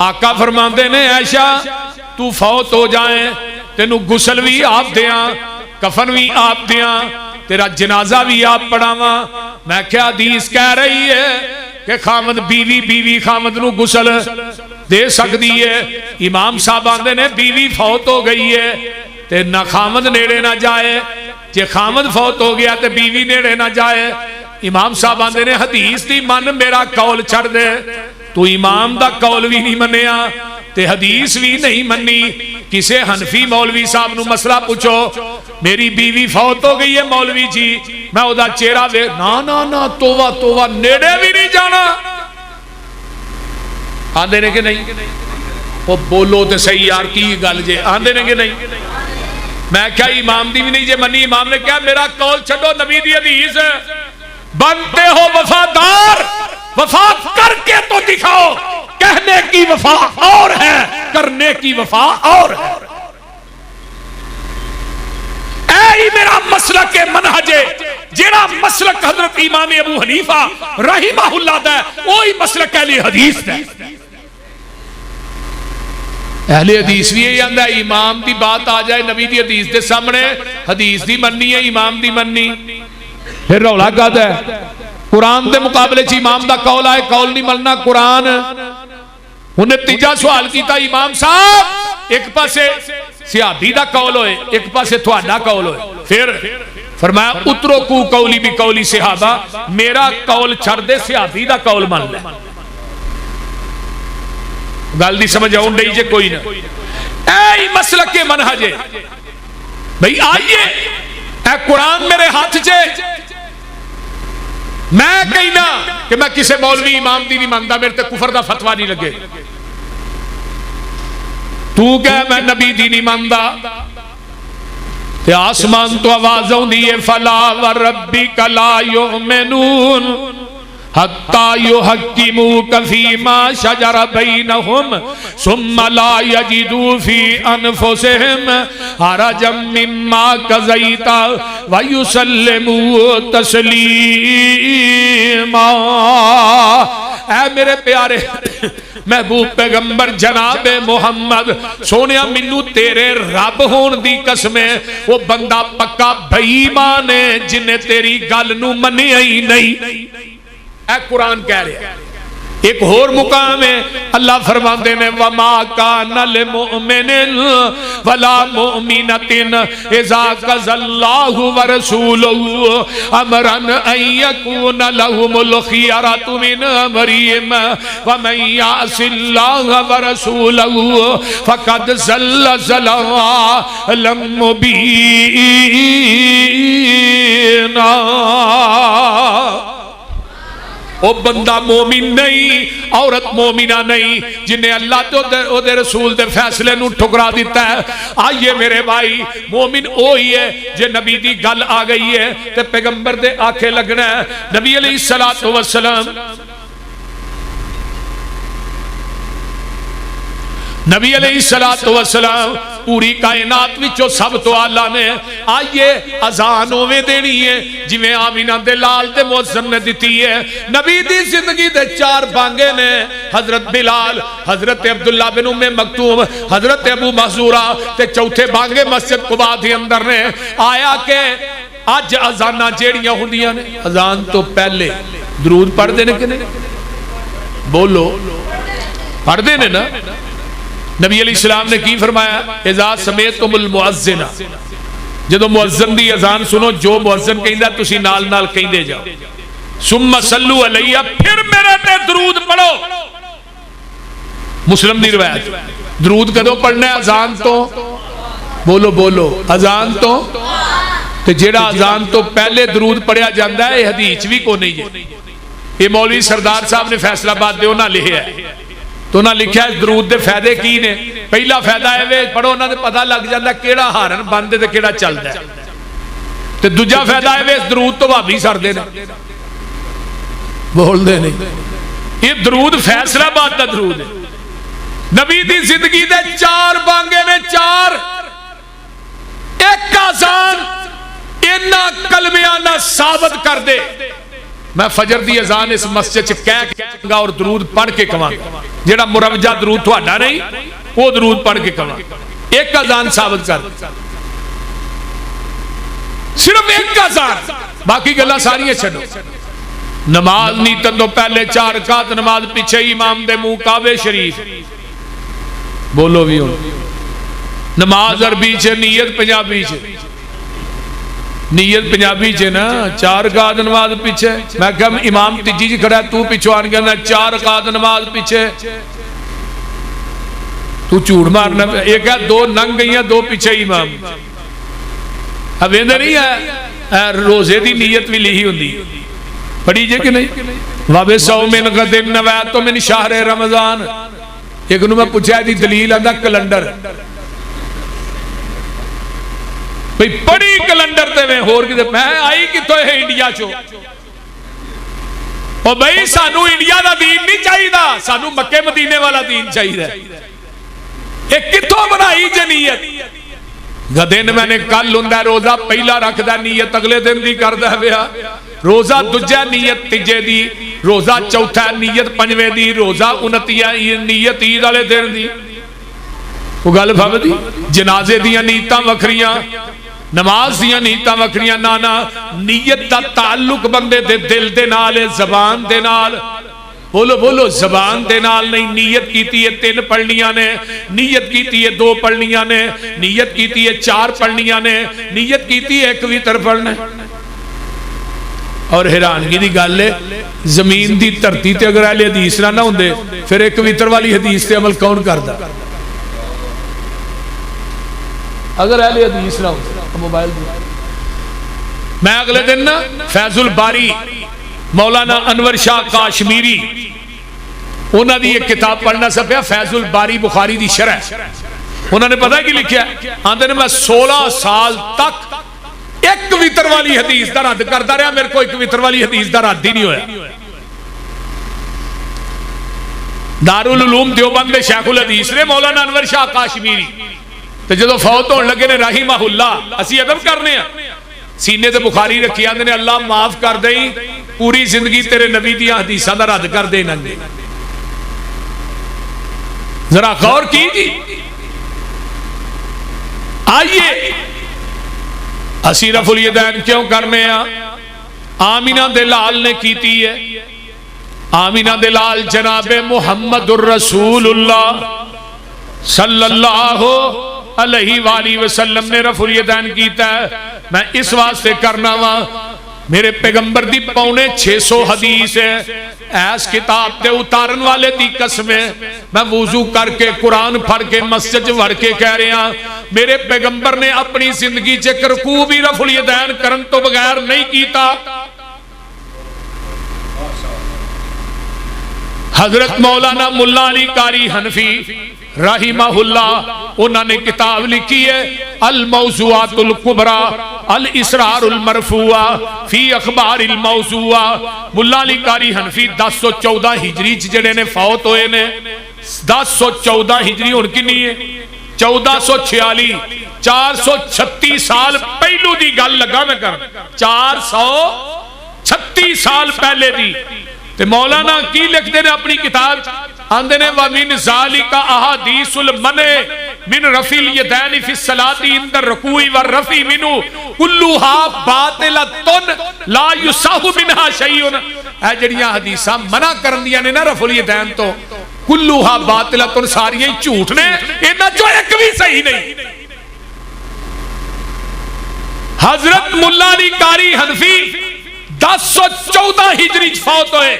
آقا فرماندے نے عائشہ تو فوت ہو جائیں تینو غسل بھی آپ دیاں کفن بھی آپ دیاں تیرا جنازہ بھی آپ پڑھاواں. میں کیا حدیث کہہ رہی ہے کہ خامد بیوی خامد نو غسل دے سکتی ہے. امام صاحب آندے نے بیوی فوت ہو گئی ہے تے نہ خامد نیڑے نہ جائے. جے خامد فوت ہو گیا تے بیوی نیڑے نہ جائے. امام صاحب آندے نے حدیث دی من میرا قول چھڑ دے. تو امام دا قول بھی نہیں منیا تے حدیث بھی نہیں منی. کسے حنفی مولوی صاحب نو مسئلہ پوچھو میری بیوی فوت ہو گئی ہے مولوی جی میں او دا چہرہ دے نا توبہ نیڑے بھی نہیں جانا. آندے نے کہ نہیں. وہ بولو تے صحیح یار کی گل جے. آندے نے کہ نہیں. میں کیا امام دی بھی نہیں جے منی. امام نے کہا میرا قول چھڑو نبی دی حدیث. بنتے ہو وفادار وفا کر کے تو دکھاؤ. کہنے کی وفا اور ہے کرنے کی وفا اور ہے. اے میرا مسلک منہج جیڑا مسلک حضرت امام ابو حنیفہ رحمہ اللہ دا وہی مسلک اہل حدیث دا. اہل حدیث بھی یہ آندا ہے امام دی بات آ جائے نبی دی حدیث دے سامنے حدیث دی مننی ہے امام دی مننی پھر رولا کہتا ہے قرآن دے مقابلے چ امام دا قول آئے قول نہیں ملنا قرآن انہیں تیجا سوال کیتا امام صاحب ایک پاسے صحابی دا قول ہوئے ایک پاسے تھوڑا قول ہوئے پھر فرمایا اترو کو قولی بھی قولی صحابہ میرا قول چھڑ دے صحابی دا قول مان لے گل دی سمجھ آؤں نہیں جے کوئی نہ اے مسلک کے منہج ہے بھئی آئیے اے قرآن میرے ہاتھ چے میں کہنا کہ میں کسے مولوی امام دی نہیں مانتا میرے تے کفر دا فتوہ نہیں لگے تو کہ میں نبی دی نہیں مانتا تے آسمان تو آوازوں دیئے فلا وربک لا یؤمنون حتی یحکموک فیما شجر بینہم ثم لا یجدوا فی انفسہم حرجا مما قضیت ویسلموا تسلیما اے میرے پیارے محبوب پیغمبر جناب محمد سونیا منو تیرے رب ہون دی قسمیں وہ بندہ پکا بھئی ایمان ہے جنہیں تیری گل نو منی ہی نہیں اے قرآن کہہ رہے ہیں ایک اور مقام ہے اللہ فرماندے نے وَمَا كَانَ لِمُؤْمِنٍ وَلَا مُؤْمِنَةٍ إِذَا قَضَى اللَّهُ وَرَسُولُهُ أَمْرًا أَن يَكُونَ لَهُمُ الْخِيَرَةُ مِنْ أَمْرِهِمْ وَمَن يَعْصِ اللَّهَ وَرَسُولَهُ فَقَدْ ضَلَّ ضَلَالًا مُبِينًا وہ بندہ مومن نہیں عورت مومنہ نہیں جنہیں اللہ تو دے رسول دے فیصلے نو ٹھکرا دیتا ہے آئیے میرے بھائی مومن اوہی ہے جے نبی دی گل آ گئی ہے تے پیغمبر دے آنکھیں لگنا ہے نبی علیہ السلام نبی علیہ السلام پوری کائنات وچوں سب تو آلہ نے آئیے اذان ہوئے دینی ہے جویں آمینہ دے لال دے مؤذن نے دیتی ہے نبی دی زندگی دے 4 بانگے نے حضرت بلال حضرت عبداللہ بن ام مکتوم حضرت ابو محذورہ تے چوتھے بانگے مسجد قباء دے اندر نے آیا کہ آج اذانہ جیڑیاں ہوندیاں نے اذان تو پہلے درود پڑھ دینے کے نہیں بولو پڑھ دینے نا نبی علیہ السلام نے کی فرمایا اذا سمیتم المؤذن جدو مؤذن دی اذان سنو جو مؤذن کہیں دا تسی نال نال کہیں دے جاؤ ثم صلو علیہ پھر میرے تے درود پڑھو مسلم دی روایت درود کدو پڑھنا ہے اذان تو بولو بولو اذان تو تے جیڑا اذان تو پہلے درود پڑھیا جاندہ ہے یہ حدیث بھی کو نہیں ہے یہ مولوی سردار صاحب نے فیصلہ بات دیو نہ لکھے ہے تو نہ لکھیا ہے درود دے فائدے کی نے پہلا فائدہ ہے وے پڑھو نہ دے پتہ لگ جاندہ کیڑا ہارن بندے دے کیڑا چل دے تے دوجا فائدہ ہے وے درود تو بھابی سر دے بول دے نہیں یہ درود فیصلہ بات دا درود ہے نبی دی زندگی دے 4 بانگے نے 4 ایک اذان انہا کلمیانہ ثابت کر دے میں فجر دی اذان اس مسجد سے کہہ گا اور درود پڑھ کے کہاں جیڑا مروجہ درود تو اڈا نہیں وہ درود پڑھ کے کہاں ایک اذان ثابت کر صرف ایک اذان باقی گلہ ساری ہیں چھڑو نماز نیتن تو پہلے 4 رکعت نماز پیچھے امام دے منہ کعبے شریف بولو بھی ہو نماز عربی چھے نیت پنجابی چھے نیت پنجابی چھے نا 4 رکعت نماز پیچھے میں کہا امام تیجی جی کھڑا ہے تو پیچھو آن گیا 4 رکعت نماز پیچھے تو چوڑ مارنا ایک ہے 2 ننگ گئی ہیں 2 پیچھے امام اب اندر نہیں ہے روزے دی نیت بھی لہی ہوں دی پڑھی جے کہ نہیں وَبِسَوْ مِنْ غَدٍ نَوَاتُ مِنْ شَهْرِ رمضان ایک انہوں میں پوچھا دی دلیل آندہ کلنڈر بھئی پڑی کلنڈر تے میں ہور کتے میں آئی کی تو ہے انڈیا چو اور بھئی سانو انڈیا دا دین نہیں چاہی دا سانو مکہ مدینے والا دین چاہی دا ایک کتوں بنائی جنیت گدین میں نے کل لندہ روزہ پہلا رکھ دا نیت اگلے دن دی کر دا بیا روزہ دجہ نیت تجے دی روزہ چوتھا نیت پنجوے دی روزہ 29 نیت عید والے دن دی وہ گل فہمدی جنازے دیاں نیتاں وکھریاں نماز دیاں نیتاں وکھریاں نانا نیت دا تعلق بندے دے دل دے نال زبان دے نال بولو بولو زبان دے نال نہیں نیت کیتی ہے 3 پڑھنیاں نے نیت کیتی ہے 2 پڑھنیاں نے نیت کیتی ہے 4 پڑھنیاں نے نیت کیتی ہے 1 وتر پڑھنا اور حیرانگی دی گل ہے زمین دی دھرتی تے اگر اہل حدیث نہ ہوندے پھر 1 وتر والی حدیث تے عمل کون کردا اگر اہل حدیث نہ ہوندے موبائل میں اگلے دن نا فیض الباری مولانا انور شاہ کاشمیری انہوں نے ایک کتاب پڑھنا سا پیا فیض الباری بخاری دی شرح انہوں نے پتا کی لکھیا آندے نے میں 16 سال تک 1 وتر والی حدیث دا رد کرتا رہا میرے کو 1 وتر والی حدیث دا رد ہی نہیں ہویا دارالعلوم دیوبند میں شیخ الحدیث نے مولانا انور شاہ کاشمیری تو جدو فوت ہونے لگے نے رحمہ اللہ اسی ادب کرنے ہیں سینے تے بخاری رکھی آندے نے اللہ معاف کر دیں پوری زندگی تیرے نبی دیاں حدیثاں دا رد کر دے ننگے ذرا غور کی آئیے اسی رفع الیدین کیوں کرنے ہیں آمینہ دلال نے کیتی ہے آمینہ دلال جناب محمد الرسول اللہ صلی اللہ علیہ وآلہ وسلم نے رفع الیدین کیتا ہے میں اس واسطے کرنا وا میرے پیغمبر دی 650 حدیث ہے ایس کتاب تے اتارن والے دی قسم ہے میں وضو کر کے قرآن پڑھ کے مسجد وڑ کے کہہ رہا میرے پیغمبر نے اپنی زندگی چ رکوع بھی رفع الیدین کرن تو بغیر نہیں کیتا حضرت مولانا ملا علی قاری حنفی رحمہ اللہ انہوں نے کتاب لکھی ہے الموضوعات الکبرى الاسرار المرفوعہ فی اخبار الموضوعہ ملا علی قاری حنفی 1014 ہجری جڑے نے فوت ہوئے نے 1014 ہجری ان کی نہیں ہے 1446 436 سال پہلو دی گل لگا میں کر 436 سال پہلے دی تے مولانا کی لکھتے نے اپنی کتاب آندے نے وَمِن ذَلِكَ أَحَادِيثُ الْمَنْعِ مِنْ رَفْعِ الْيَدَيْنِ فِي الصَّلَاةِ عِنْدَ الرُّكُوعِ وَالرَّفْعِ مِنْهُ كُلُّهَا بَاطِلَةٌ لَا يُصَحُّ مِنْهَا شَيْءٌ اے جڑیاں حدیثاں منع کرن دیاں نے نا رفع الیدین تو كُلُّهَا بَاطِلَةٌ ساریاں جھوٹ نے انہاں چوں ایک بھی صحیح نہیں حضرت ملا علی قاری حنفی 1014 ہجری فوت ہوئے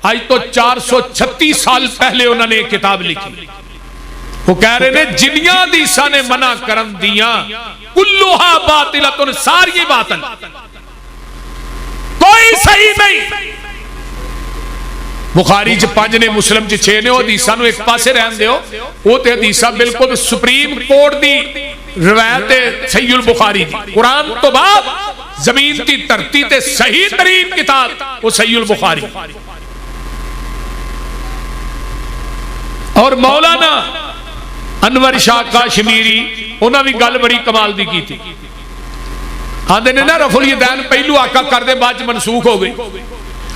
آج تو 436 سال پہلے انہوں نے ایک کتاب لکھی وہ کہہ رہے ہیں جنیاں حدیثاں نے منع کرن دیاں کلھا باطلۃ ساری باطل کوئی صحیح نہیں بخاری چ 5 نے مسلم چ 6 نے وہ حدیثاں نو ایک پاسے رہن دیو وہ تے حدیثاں بالکل سپریم کورٹ دی روایت صحیح البخاری دی قرآن تو بعد زمین کی دھرتی تے صحیح ترین کتاب وہ صحیح البخاری اور مولانا انور شاہ کاشمیری انہاں بھی گل بڑی کمال دی کی تھی آندے نے نا رفع الیدین پہلو آقا کر دے بعد منسوخ ہو گئی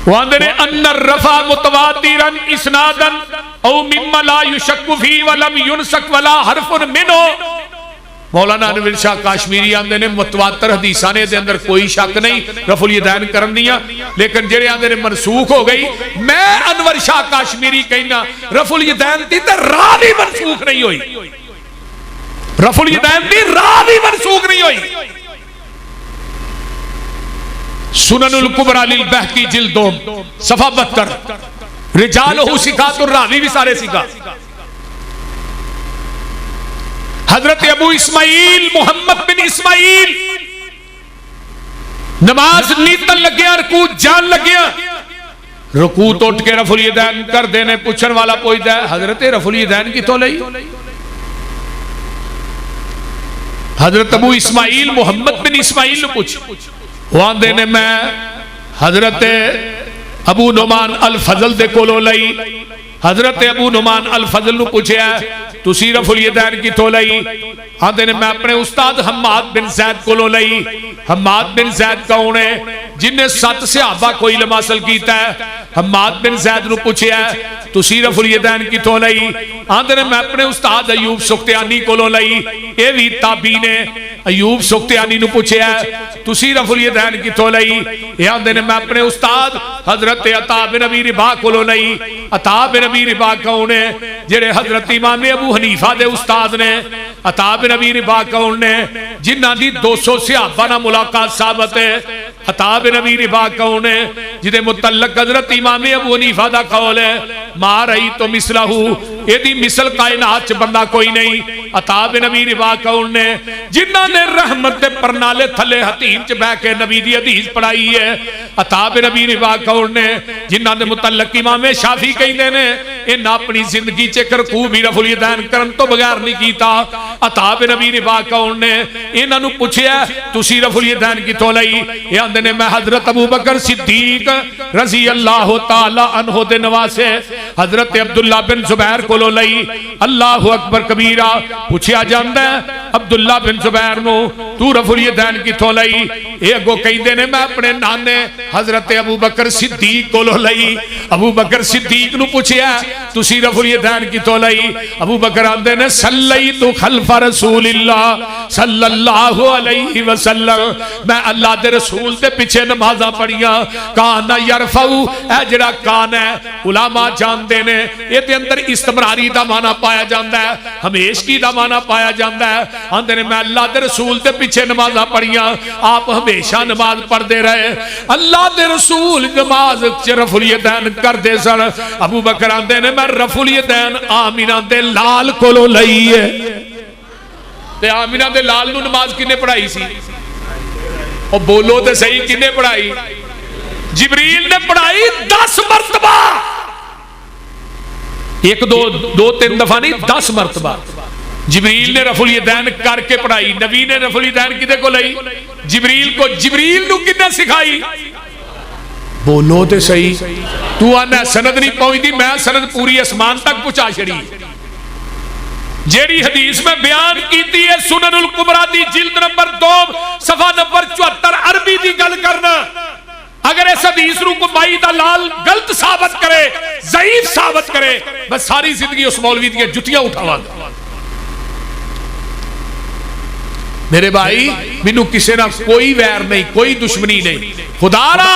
وہ آندے نے ان الرفع متواترا اسنادا او مما لا یشک فی ولم ینسک ولا حرف منه مولانا انور شاہ کاشمیری آندے نے متواتر حدیثاں دے اندر کوئی شک نہیں رفع الیدین کرن دیاں لیکن جڑے آندے نے منسوخ ہو گئی میں انور شاہ کاشمیری کہنا رفع الیدین دی تے راہ بھی منسوخ نہیں ہوئی رفع الیدین دی راہ بھی منسوخ نہیں ہوئی سنن الکبریٰ للبہقی جلد 2 صفحہ 72 رجالہ ثقات الراوی بھی سارے سکھا حضرت ابو اسماعیل محمد بن اسماعیل نماز نیتن لگیا رکوع جان لگیا رکوع تو اٹھ کے رفع الیدین کر دینے پوچھن والا پوچھتا ہے حضرت رفع الیدین کی تو لئی حضرت ابو اسماعیل محمد بن اسماعیل نے پوچھ وہاں دینے میں حضرت ابو نعمان الفضل دے کولو لئی حضرت ابو نعمان الفضل نو پوچھے ہے تسی رفع الیدین کی تو لئی آندے نے میں اپنے استاد حماد بن زید کولو لئی حماد بن زید کون ہے جن نے 7 صحابہ کو علم حاصل کیتا ہے. حماد بن زید نو پوچھیا تسی رفع الیدین کتوں لئی؟ آندے نے میں اپنے استاد ایوب سختیانی کولوں لئی. اے وی تابعی نے ایوب سختیانی نو پوچھیا تسی رفع الیدین کتوں لئی؟ اے آندے نے میں اپنے استاد حضرت عطا بن ابی رباح کولوں لئی. عطا بن ابی رباح کون ہے؟ جڑے حضرت امام ابو حنیفہ دے استاد نے. عطا بن ابی رباح کون نے؟ جنہاں دی 200 صحابہ نال ملاقات ثابت ہے. عطا بن ابی رباح کون ہے؟ جدے متعلق حضرت امام ابو حنیفہ دا قول ہے ما رأیت مثلہ، اے دی مثل کائنات چ بندہ کوئی نہیں. عطا بن ابی رباح کون نے؟ جنہاں نے رحمت دے پرنالے تھلے حتیم چ بیٹھ کے نبی دی حدیث پڑھائی ہے. عطا بن ابی رباح کون نے؟ جنہاں دے متعلق امام شافعی کہندے نے انہاں اپنی زندگی چ رکوع بھی رفع الیدین کرن تو بغیر نہیں کیتا. عطا بن ابی رباح کون نے؟ انہاں نو پوچھیا تسی رفع الیدین کتوں لئی؟ اے آندے نے میں حضرت ابو بکر صدیق رضی اللہ تعالی عنہ دے نواسے حضرت عبداللہ بن زبیر کو لئی. اللہ اکبر کبیرہ. پوچھیا جاندا ہے عبداللہ بن زبیر نو تو رفع الیدین کتوں لئی؟ اے اگوں کہندے نے میں اپنے نانے حضرت ابو بکر صدیق کو لئی. ابو بکر صدیق نو پوچھیا تسی رفع الیدین کتوں لئی؟ ابو بکر آندے نے صلیت خلف رسول اللہ صلی اللہ علیہ وسلم، میں اللہ دے رسول دے پیچھے نمازاں پڑھیاں. کان یرفعو، اے جڑا کان ہے علماء جاندے نے اے دے اندر استمراری دا معنی پایا جاندا ہے، ہمیشگی دا معنی پایا جاندا ہے. آندے نے میں اللہ دے رسول دے پیچھے نمازاں پڑھیاں، آپ ہمیشہ نماز پڑھدے رہے. اللہ دے رسول نماز چ رفع الیدین کردے سن. ابو بکر آندے نے میں رفع الیدین آمینہ دے لال کولوں لئی ہے. تے آمینہ دے لال نو نماز کنے پڑھائی سی؟ او بولو تے صحیح کنے پڑھائی؟ جبریل نے پڑھائی 10 مرتبہ. ایک دو تین دفعہ نہیں، 10 مرتبہ جبریل نے رفع الیدین کر کے پڑھائی. نبی نے رفع الیدین کدے کو لئی؟ جبریل کو. جبریل نو کنے سکھائی؟ بولو تے صحیح. تو آنا سند نہیں پہنچ، میں سند پوری اسمان تک پہنچا چھڑی. جیڑی حدیث میں بیان کیتی ہے سنن الکبریٰ دی جلد نمبر 2 صفحہ نمبر 74 عربی دی گل کرنا. اگر اس حدیث رو کو بائی دا لال غلط ثابت کرے، ضعیف ثابت کرے، میں ساری زندگی اس مولوی دی جتیاں اٹھاواں گا. میرے بھائی مینوں کسے نہ کوئی ویر نہیں، کوئی دشمنی نہیں. خدا را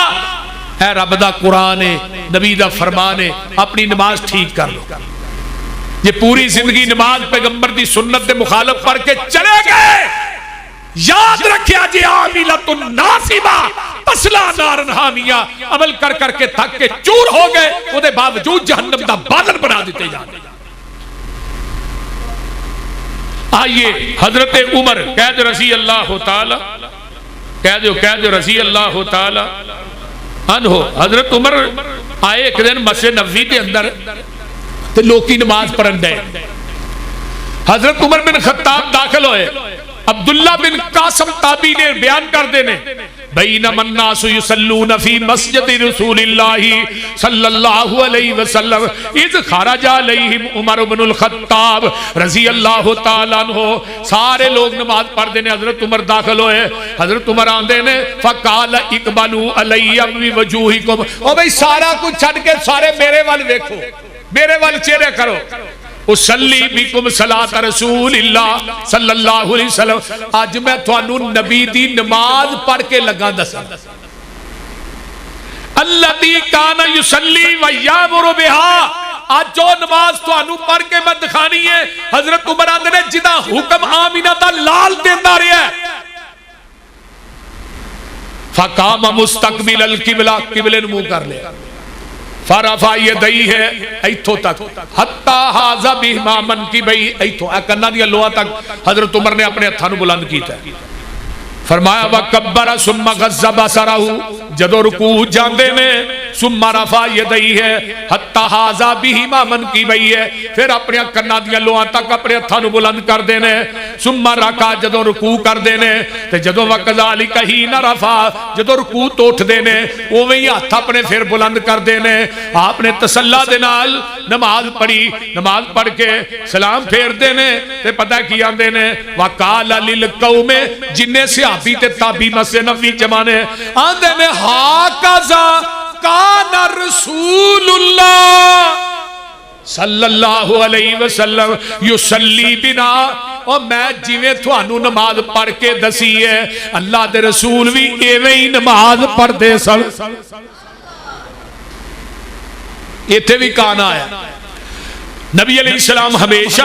اے رب دا قرآن ہے، نبی دا فرمان ہے، اپنی نماز ٹھیک کر لو. یہ پوری زندگی نماز پیغمبر دی سنت دے مخالف پڑھ کے چلے گئے، یاد رکھیا جی عاملۃ ناصبہ تسلا نارن حامیہ، عمل کر کر کے تھک کے چور ہو گئے، وہ دے باوجود جہنم دا بادل بنا دیتے جانے. آئیے حضرت عمر قید رضی اللہ تعالی قید رضی اللہ تعالی عنہ. حضرت عمر آئے ایک دن مسجد نبوی کے اندر تو لوکی نماز پڑھن دے. حضرت عمر بن خطاب داخل ہوئے. عبداللہ بن قاسم تابعی نے بیان کر دینے بینما الناس یصلون فی مسجد رسول اللہ صلی اللہ علیہ وسلم اذ خرج علیہم عمر بن الخطاب رضی اللہ تعالیٰ عنہ. سارے لوگ نماز پڑھ دینے، حضرت عمر داخل ہوئے. حضرت عمر آن دینے فقال اقبلوا علی بوجوہکم، او بھئی سارا کچھ چھڑ کے سارے میرے وال دیکھو، میرے وال چہرے کرو. اسلی بکم صلاۃ رسول اللہ صلی اللہ علیہ وسلم. آج میں تھانو نبی دی نماز پڑھ کے لگا دسا. الذی کان یصلی و یامر بها، آج جو نماز تھانو پڑھ کے میں دکھانی ہے حضرت عمر آندے نے جدا حکم آمینہ دا لال دیندا رہیا ہے. فقام مستقبل القبلہ، قبلے نو منہ کر لیا. فرفع یدیہ ہے ایتھو تک حتی حاذا بہما منکبیہ، ایتھو کناں دی لوہاں تک حضرت عمر نے اپنے ہتھاں نو بلند کیتا ہے. فرمایا وکبر ثم غض بصرہ، جدو رکوع جاندے نے ثم رفع یدیہ حتی ھذا بہما منکبیہ، پھر اپنے کناں دیاں لوہاں تک اپنے ہتھاں نوں بلند کر دینے، ثم رکع جدوں رکوع کر دینے تے جدوں وکذالک حین رفع جدوں رکوع تو اٹھ دینے اوویں ہی ہاتھ اپنے پھر بلند کر دینے۔ آپ نے تسلا دے نال نماز پڑھی، نماز پڑھ کے سلام پھیر دینے تے پتہ کی آندے نے وقال للقوم، جننے صحابی تے تابعی مسجد نبوی جمانے آندے نے ہاکذا کان رسول اللہ صلی اللہ علیہ وسلم یصلی بنا، اور میں جویں تھانوں نماز پڑھ کے دسی ہے اللہ دے رسول بھی ایویں ہی نماز پڑھ دے سن۔ ایتھے بھی کانا آیا نبی علیہ السلام ہمیشہ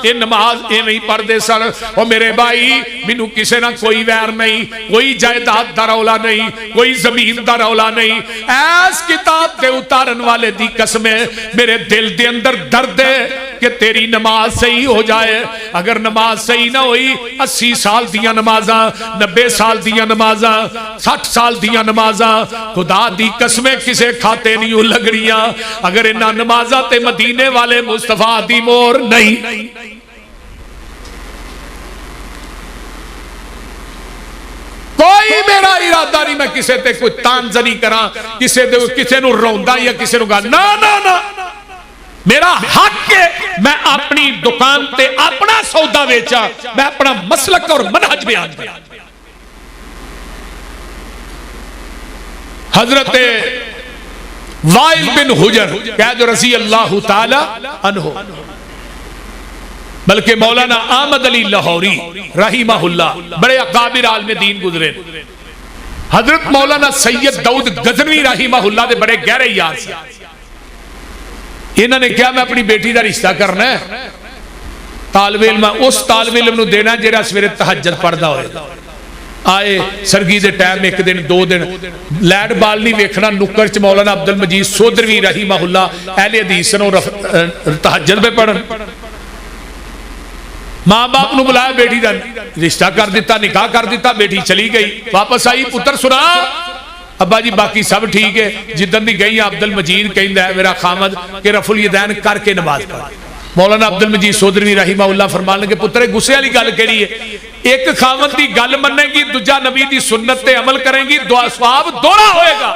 یہ نماز ایویں پڑھ دے سن۔ اور میرے بھائی مینوں کسے نہ کوئی ویر نہیں، کوئی جائیداد دا رولا نہیں، کوئی زمین دا رولا نہیں، ایس کتاب دے اتارن والے دی قسمیں میرے دل دے اندر درد ہے کہ تیری نماز صحیح ہو جائے۔ اگر نماز صحیح نہ ہوئی 80 سال دیاں نمازاں، 90 سال دیاں نمازاں، 60 سال دیاں نمازاں خدا دی قسمیں کسے کھاتے نہیں لگڑیاں اگر انہاں نمازاں تے مدینے والے مصطفیٰ دی مور نہیں۔ کوئی میرا ارادہ نہیں میں کسے تے کوئی تانزنی کراں، کسے نو روندا یا کسے نو گا نا نا نا، میرا حق ہے میں اپنی دکان تے اپنا سودا ویچا، میں اپنا مسلک اور منہج بیان کیا۔ حضرت وائل بن حجر قید رضی اللہ تعالی عنہ، بلکہ مولانا احمد علی لاہوری رحمہ اللہ بڑے اکابر عالم دین گزرے، حضرت مولانا سید داؤد غزنوی رحمہ اللہ دے بڑے گہرے یار سے، انہوں نے کیا میں اپنی بیٹی دا رشتہ کرنا ہے، طالب علم اس طالب علم نو دینا جیڑا سویرے تہجد پڑھدا ہوئے۔ آئے سرگی دے ٹائم ایک دن دو دن لیڈ بال نہیں ویکھنا، نکر چ مولانا عبد المجید سودروی رحمہ اللہ اہل حدیث نو تہجد پہ پڑھن، ماں باپ نو بلایا، بیٹی دا رشتہ کر دیتا، نکاح کر دیتا، بیٹی چلی گئی، واپس آئی، پتر سنا ابا جی باقی سب ٹھیک ہے، جدن دی گئی عبد المجید کہندا ہے میرا خامد کہ رفع الیدین کر کے نماز پڑھ۔ مولانا عبد المجید سودروی رحمہ اللہ فرمان لگے پتر غصے والی گل کہڑی ہے، ایک خامد دی گل مننے گی، دوجا نبی دی سنت تے عمل کریں گی، ثواب دوہرا ہوئے گا۔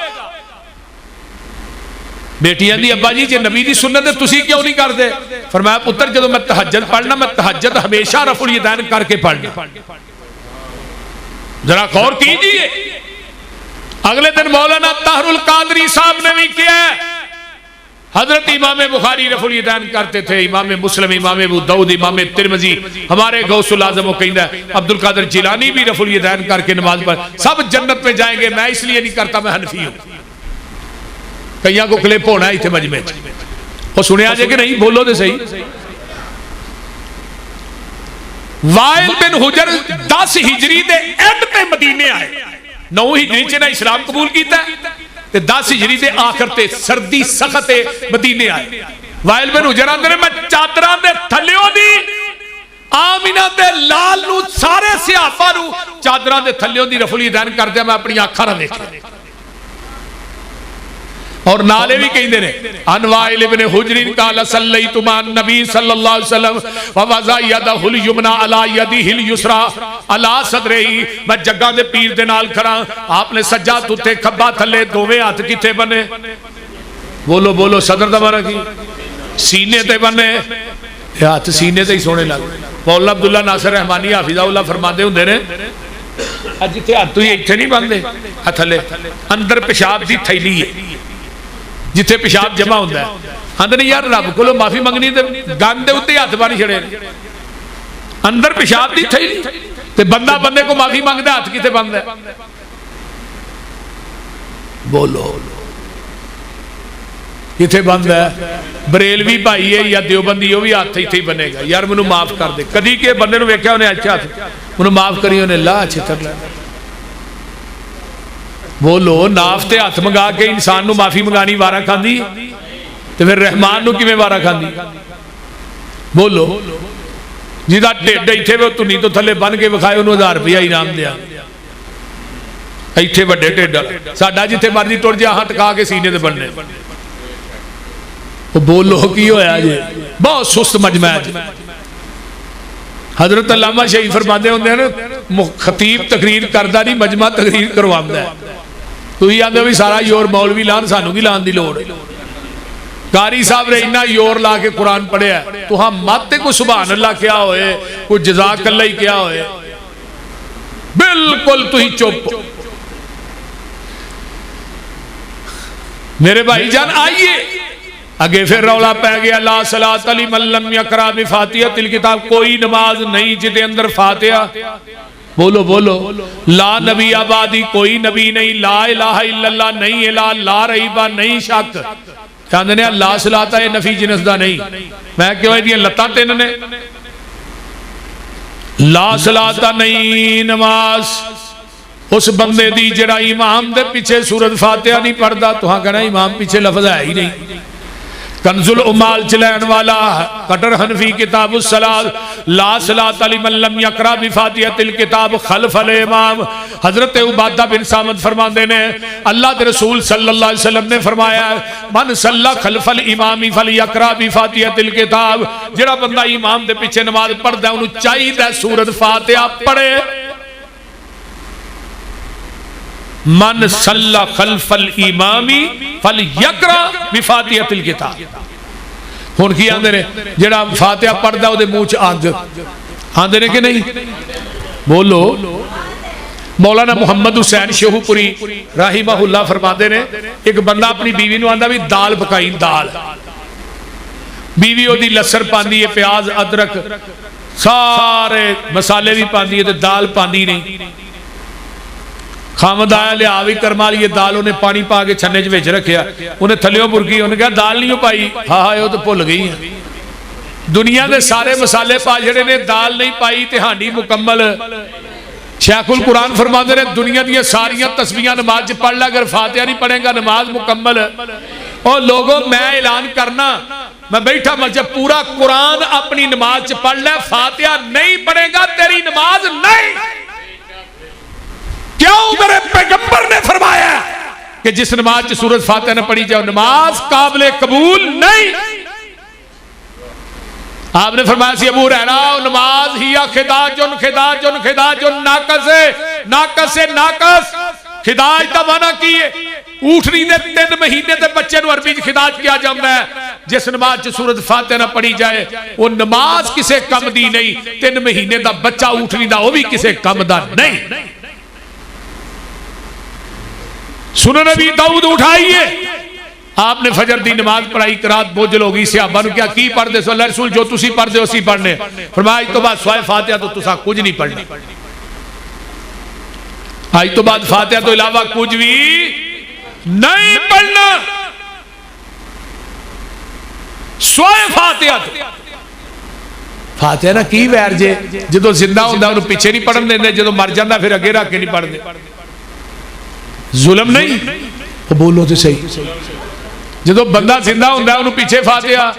بیٹیاں دی ابا جی جے نبی دی سنت ہے تسی کیوں نہیں کر دے؟ فرمایا پتر جدوں میں تہجد پڑھنا میں تہجد ہمیشہ رفع الیدین کر کے پڑھنا۔ ذرا غور کیجئے، اگلے دن مولانا طاہر القادری صاحب نے بھی کیا ہے، حضرت امام بخاری رفع الیدین کرتے تھے، امام مسلم، امام ابو داؤد، امام ترمذی، ہمارے غوث العظم کہندا ہے عبد القادر جیلانی بھی رفع الیدین کر کے نماز پڑھ، سب جنت میں جائیں گے، میں اس لیے نہیں کرتا میں حنفی ہوں۔ کئیاں کو کلپ ہونا ہے اتنے مجمع وہ سنیا جائے کہ نہیں، بولو دے صحیح۔ وائل بن حجر 10 ہجری دے اینڈ تے مدینے آئے، 9 ہجری چ نہ اسلام قبول کیتا ہے تے 10 ہجری دے آخر تے سردی سخت مدینے آئے۔ وائل بن حجر اندر میں چادراں دے تھلیوں دی آمینہ دے لال نو سارے صحابہ نو چادراں دے تھلیوں دی رفع الیدین کر دیا، میں اپنی آنکھاں نہ ویکھا۔ اور نالے بھی کہیں دے رہے ان وائل ابن حجر قال صلیت مع النبی صلی اللہ علیہ وسلم ووضع یدہ الیمنی علی یدہ الیسری علی صدرہ، میں جگہ دے پیر دے نال کھڑا، آپ نے سجاد اتے کھبا تھلے، دوویں ہاتھ کتے بنے، بولو بولو صدر دا مانا کی سینے تے بنے، ہاتھ سینے تے ہی سونے لگ۔ مولانا عبداللہ ناصر رحمانی حافظہ اللہ فرماندے ہوں دے رہے جتے ہاتھ ہی اتھے نہیں بندے، ہتھلے اندر پیشاب دی تھیلی ہے جتھے پیشاب جمع ہوندہ ہے، اندر یار رب کو معافی منگنی تے گاندے ہوتے ہاتھ بانی چھڑے، اندر پیشاب دی تھیلی تے بندہ بندے کو معافی منگدہ ہاتھ کیتے بند ہے، بولو کیتے بند ہے؟ بریلوی بھائی ہے یا دیوبندی ہو بھی ہاتھ ہی بنے گا، یار منو معاف کر دے، کدی کے بندے نو ویکھیا انہیں اچھا ہاتھ منو معاف کری انہیں لا اچھے تر لے، بولو نافتے ہاتھ منگا کے انسان نو معافی منگانی وارہ کھان دی تو پھر رحمان نو کیویں وارہ کھان دی؟ بولو جیدہ ڈیٹھے وہ تو نہیں تو تھلے بن کے بکھائے انہوں 1000 روپیہ انعام دیا، ایتھے بڑے ٹھڈ ساڈا جتھے مرضی ٹر جا ہاں ٹکا کے سینے تے بننے بولو کی ہویا جی بہت سست مجمع ہے جی حضرت علامہ شہید فرماتے ہوندے ہیں خطیب تقریر کردہ نہیں مجمع تقریر کرواندا ہے تو ہی آندے بھی سارا یور مولوی لان سانو بھی لان دی لوڑ قاری صاحب نے اتنا یور لا کے قرآن پڑھے ہے تو ہم ماتے کو سبحان اللہ کیا ہوئے کوئی جزاک اللہ ہی کیا ہوئے بالکل تو ہی چپ میرے بھائی جان آئیے اگے پھر رولا پہ گیا لا صلاۃ لمن لم یقرأ بفاتحۃ الکتاب کوئی نماز نہیں جدے اندر فاتحہ بولو بولو لا نبی آبادی کوئی نبی نہیں لا الہ الا اللہ نہیں الہ لا ریبہ نہیں شک چاندے نے لا صلاۃ ہے نفی جنس دا نہیں میں کیوں ہے دیا لتا تین نے لا صلاۃ نہیں نماز اس بندے دی جڑا امام دے پیچھے سورۃ فاتحہ نہیں پڑھدا تو ہاں کہنا امام پیچھے لفظ ہے ہی نہیں کنز العمال چلین والا کٹر حنفی کتاب الصلاۃ لا صلاۃ لمن لم یقرأ بفاتحۃ الکتاب خلف الامام حضرت عبادہ بن صامت فرماندے نے اللہ کے رسول صلی اللہ علیہ وسلم نے فرمایا من صلی خلف الامام فلیقرأ بفاتحۃ الکتاب جڑا بندہ امام دے پیچھے نماز پڑھدا ہے انہوں چاہیے سورۃ فاتحہ پڑھے من صلی خلف الامام فلیقرأ بفاتحۃ الکتاب ہن کی آندے نے جڑا فاتحہ پڑھدا او دے منہ چ اگ آندے نے کہ نہیں بولو مولانا محمد حسین شیخو پوری رحمہ اللہ فرماتے نے ایک بندہ اپنی بیوی نو آندا بھی دال پکائی دال بیوی او دی لسر پاندی ہے پیاز ادرک سارے مسالے بھی پاندی ہے تے دال پاندی نہیں خامد آیا لے آوی کرما لیے دال انہیں پانی پا کے چھنے جویچ رکھیا انہیں تھلیوں برکی انہیں کہا دال نہیں ہو پائی ہاں ہاں یہ تو پھول گئی ہیں دنیا دے سارے مسالے پا جڑے نے دال نہیں پائی تہانی مکمل شیخ القرآن فرماتے ہیں دنیا دیا ساریاں تسبیحاں نماز پڑھ لے اگر فاتحہ نہیں پڑھیں گا نماز مکمل اور لوگوں میں اعلان کرنا میں بیٹھا مسجد پورا قرآن اپنی نماز پڑھ لے فاتحہ نہیں پڑھے گا تیری نماز نہیں کیوں میرے پیغمبر نے فرمایا کہ جس نماز سورۃ فاتحہ نہ پڑھی جائے نماز قابل قبول نہیں آپ نے فرمایا سی ابو ہریرہ نماز ہی خداجن خداجن خداجن ناقص ناقص ناقص خداج دا معنی کی ہے اونٹنی دے 3 مہینے دے بچے نو عربی خداج کیا جاتا ہے جس نماز سورۃ فاتحہ نہ پڑھی جائے وہ نماز کسے کم دی نہیں 3 مہینے دا بچہ اونٹنی دا وہ بھی کسے کم دا نہیں سنو نبی داؤد اٹھائیے آپ نے فجر دی نماز پڑھائی قرات بوجھل ہوگی صحابہ نے کیا کی پڑھ دے سو اللہ رسول جو تسی پڑھ دے اسی پڑھنے فرمایا آج تو بعد سوائے فاتحہ تو تسا کچھ نہیں پڑھنے آج تو بعد فاتحہ تو علاوہ کچھ بھی نہیں پڑھنا سوائے فاتحہ تو فاتحہ نا کی ویر جے جدو زندہ ہوندہ انہوں پیچھے نہیں پڑھن دے جدو مر جاندہ پھر اگے رکھ کے نہیں پڑھ دے ظلم نہیں وہ بولو تو صحیح جدو بندہ زندہ ہوندہ ہے انہوں پیچھے فاتحہ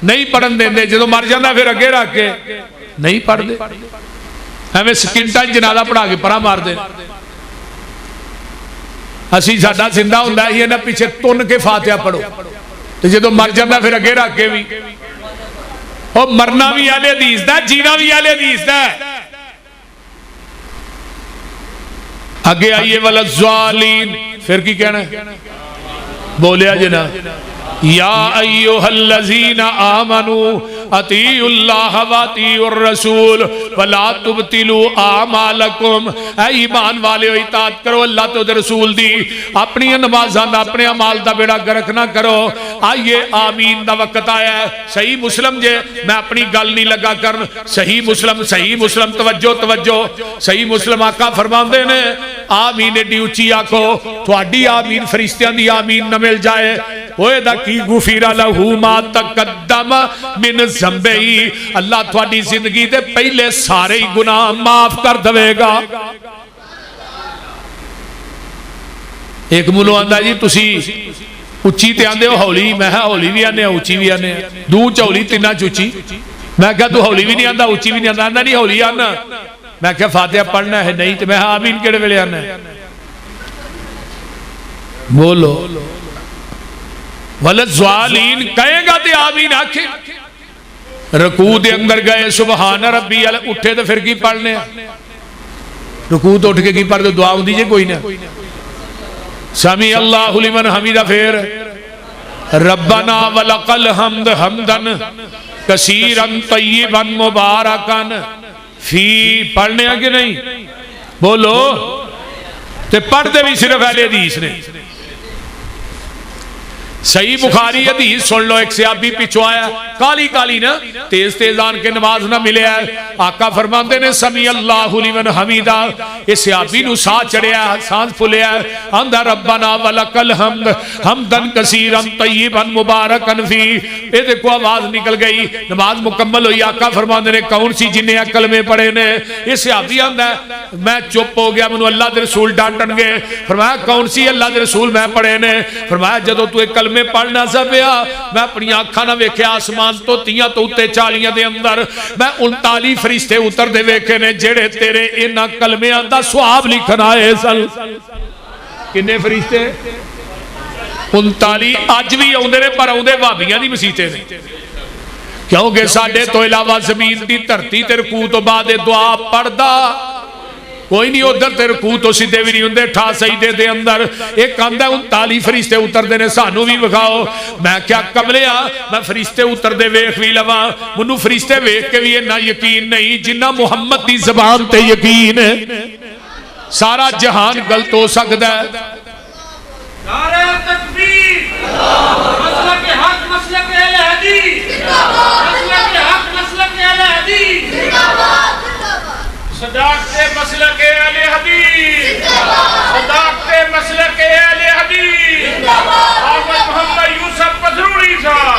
نہیں پڑھن دے جدو مر جاندہ پھر اگے رکھ کے نہیں پڑھ دے ہمیں سکن ٹائم جنازہ پڑھا کے پرا مار دے اسی ساڈا زندہ ہوندہ ہے یہ نہ پیچھے تن کے فاتحہ پڑھو تو جدو مر جاندہ پھر اگے رکھ کے بھی اور مرنا بھی اہل حدیث دا جینا بھی اہل حدیث دا آگے آئیے والظالین پھر کی کہنا ہے بولیا جنا یا ایوہ الذین آمنوا اطیعوا اللہ و اطیعوا الرسول ولا تبطلوا اعمالکم اے ایمان والے اطاعت کرو اللہ تو رسول دی اپنی نمازاں اپنے اعمال دا بیڑا گرک نہ کرو آئیے آمین دا وقت آیا ہے صحیح مسلم جے میں اپنی گل نہیں لگا کرن صحیح مسلم توجہ توجہ صحیح مسلم آقا فرماندے نے آمین ایڈی اچھی آکھو تھوڑی آمین فرشتیاں دی آمین نہ مل جائے ہوئے دا کی غفیر لہو ما تقدم من ذنبہی اللہ تھوڑی زندگی دے پہلے سارے گناہ معاف کر دوے گا ایک ملو آندہ جی تسی اچھی تے آندے ہو ہولی میں ہولی بھی آنے اچھی بھی آنے دو چولی تینہ چوچی میں کہا تو ہولی بھی نہیں آندہ اچھی بھی نہیں آندہ آندہ نہیں ہولی آنا میں کہا فاتحہ پڑھنا ہے نہیں تو میں آمین کیڑے ویلے آنا ہے بولو وللضالین کہے گا تے آمین آکھے. رکوع دے اندر گئے سبحان ربی اٹھے تو پھر کی پڑھنے رکوع تو اٹھ کے کی پڑھ دو دعا ہوں دیجئے کوئی نہ سمی اللہ لمن حمیدہ پھر ربنا ولک الحمد حمدن کثیرن طیبن مبارکن فی پڑھنے ہیں کہ نہیں بولو تے پڑھتے بھی صرف اہل حدیث نے. صحیح بخاری حدیث سن لو ایک صحابی پیچھو آیا کالی کالی نا تیز تیز آن کے نماز نہ ملے ہے آقا فرماندے نے سمی اللہ لمن حمیدہ اس صحابی نو سا چڑھیا سانس پھلیا اندھا ربنا ولک الحمد حمدن کثیرن طیبن مبارکن فی. اے دیکھو آواز نکل گئی نماز مکمل ہوئی. آقا فرماندے نے کون سی جنہیں کلمے پڑھے نے اس صحابی آندھا میں چپ ہو گیا منو اللہ دے رسول ڈانٹن گے. فرمایا کون سی اللہ دے رسول میں پڑھے نے. فرمایا جدو تو ایک کلمے میں پڑھنا سا پیا میں اپنی آنکھاں نہ ویکھے آسمان تو تیاں تو اتے چالیاں دے اندر میں 39 فرشتے اتر دے ویکھے نے جڑے تیرے انہاں کلمیاں دا ثواب لکھن آئے سن. کنے فرشتے 39 اج بھی اوندے نے پر اوندے وہابیاں دی مسیتے نے کیونکہ ساڈے تو علاوہ زمین دی دھرتی تے رکوع تو بعد دعا پڑھدا کوئی نہیں ادھر تے رکوع تو سیدھے بھی نہیں ہوندے ٹھا سجدے دے اندر ایک آندا 39 فرشتے اتر دے نے سانو بھی وکھاؤ. میں کیا کملیا میں فرشتے اتر دے ویکھ وی لواں منو فرشتے ویکھ کے بھی اتنا یقین نہیں جنہ محمد دی زبان تے یقین ہے. سارا جہان غلط ہو سکدا ہے. نعرہ تکبیر مسلک حق مسلک اہل حدیث مسلک حق مسلک اہل حدیث صداقت مسلک اہل حدیث صداقت مسلک اہل حدیث حافظ محمد یوسف پدھروڑی صاحب.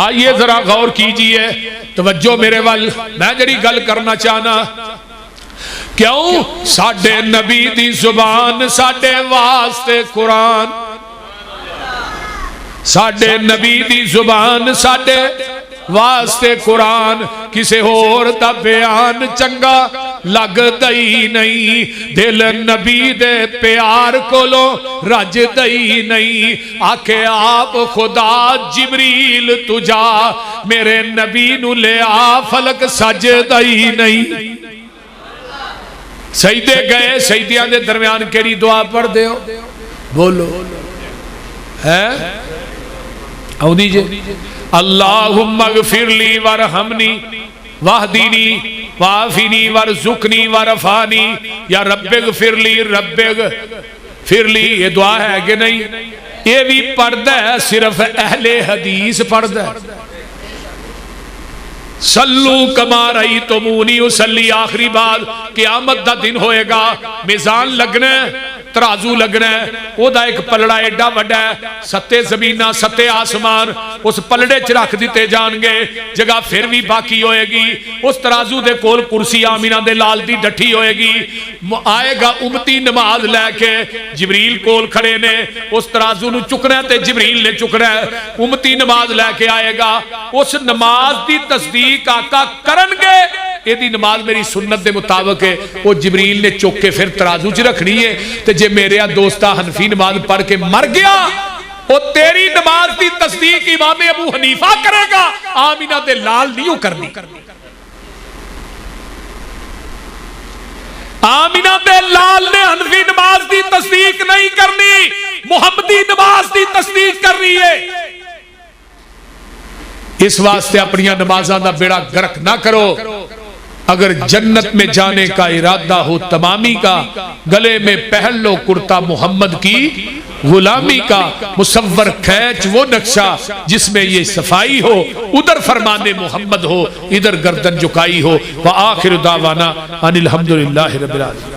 آئیے ذرا غور کیجئے توجہ میرے وال میں جڑی گل کرنا چاہنا کیوں ساڈے نبی دی زبان ساڈے واسطے قرآن ساڈے نبی دی زبان ساڈے واسطے قرآن کسے اور دا بیان چنگا لگ دئی نہیں دل نبی دے پیار کولو رج دئی نہیں آکھے آپ خدا جبریل تجا میرے نبی نو لے آ فلک سج دئی نہیں. سجدے گئے سجدیاں دے درمیان کیڑی دعا پڑھ دے ہو بولو ہے او دیجئے اللہم اغفر لی ورحمنی واہدینی وعافینی ورزقنی ورفانی یا رب اغفر لی رب اغفر لی. یہ دعا ہے کہ نہیں یہ بھی پڑھتا ہے صرف اہل حدیث پڑھتا ہے. سلو کما رہی تمونی اسلی آخری بات قیامت دا دن ہوئے گا میزان لگنا ہے ترازو لگنا ہے وہ دا ایک پلڑا ایڈا وڈا ہے ستے زمینہ ستے آسمان اس پلڑے چ رکھ دیتے جان گے جگہ پھر بھی باقی ہوئے گی. اس ترازو دے کول کرسی آمینہ دے لال دی ڈٹھی ہوئے گی آئے گا امتی نماز لے کے جبریل کول کھڑے نے اس ترازو نو چکنا ہے تے جبریل نے چکنا ہے امتی نماز لے کے آئے گا اس نماز دی تصدیق آقا کرن گے یہ دی نماز میری سنت دے مطابق ہے وہ جبریل نے چک کے پھر ترازو چ رکھنی ہے تے جے میرے دوستہ حنفی نماز پڑھ کے مر گیا وہ تیری نماز دی تصدیق امام ابو حنیفہ کرے گا آمینہ دے لال نہیں کرنی. آمینہ دے لال نے حنفی نماز دی تصدیق نہیں کرنی محمدی نماز دی تصدیق کرنی ہے. اس واسطے اپنی نمازاں دا بیڑا گرک نہ کرو. اگر جنت میں جانے کا ارادہ ہو تمامی کا گلے میں پہن لو کرتا محمد کی غلامی کا. مصور کھینچ وہ نقشہ جس میں یہ صفائی ہو ادھر فرمان محمد ہو ادھر گردن جھکائی ہو. وآخر دعوانا ان الحمدللہ رب العالمین.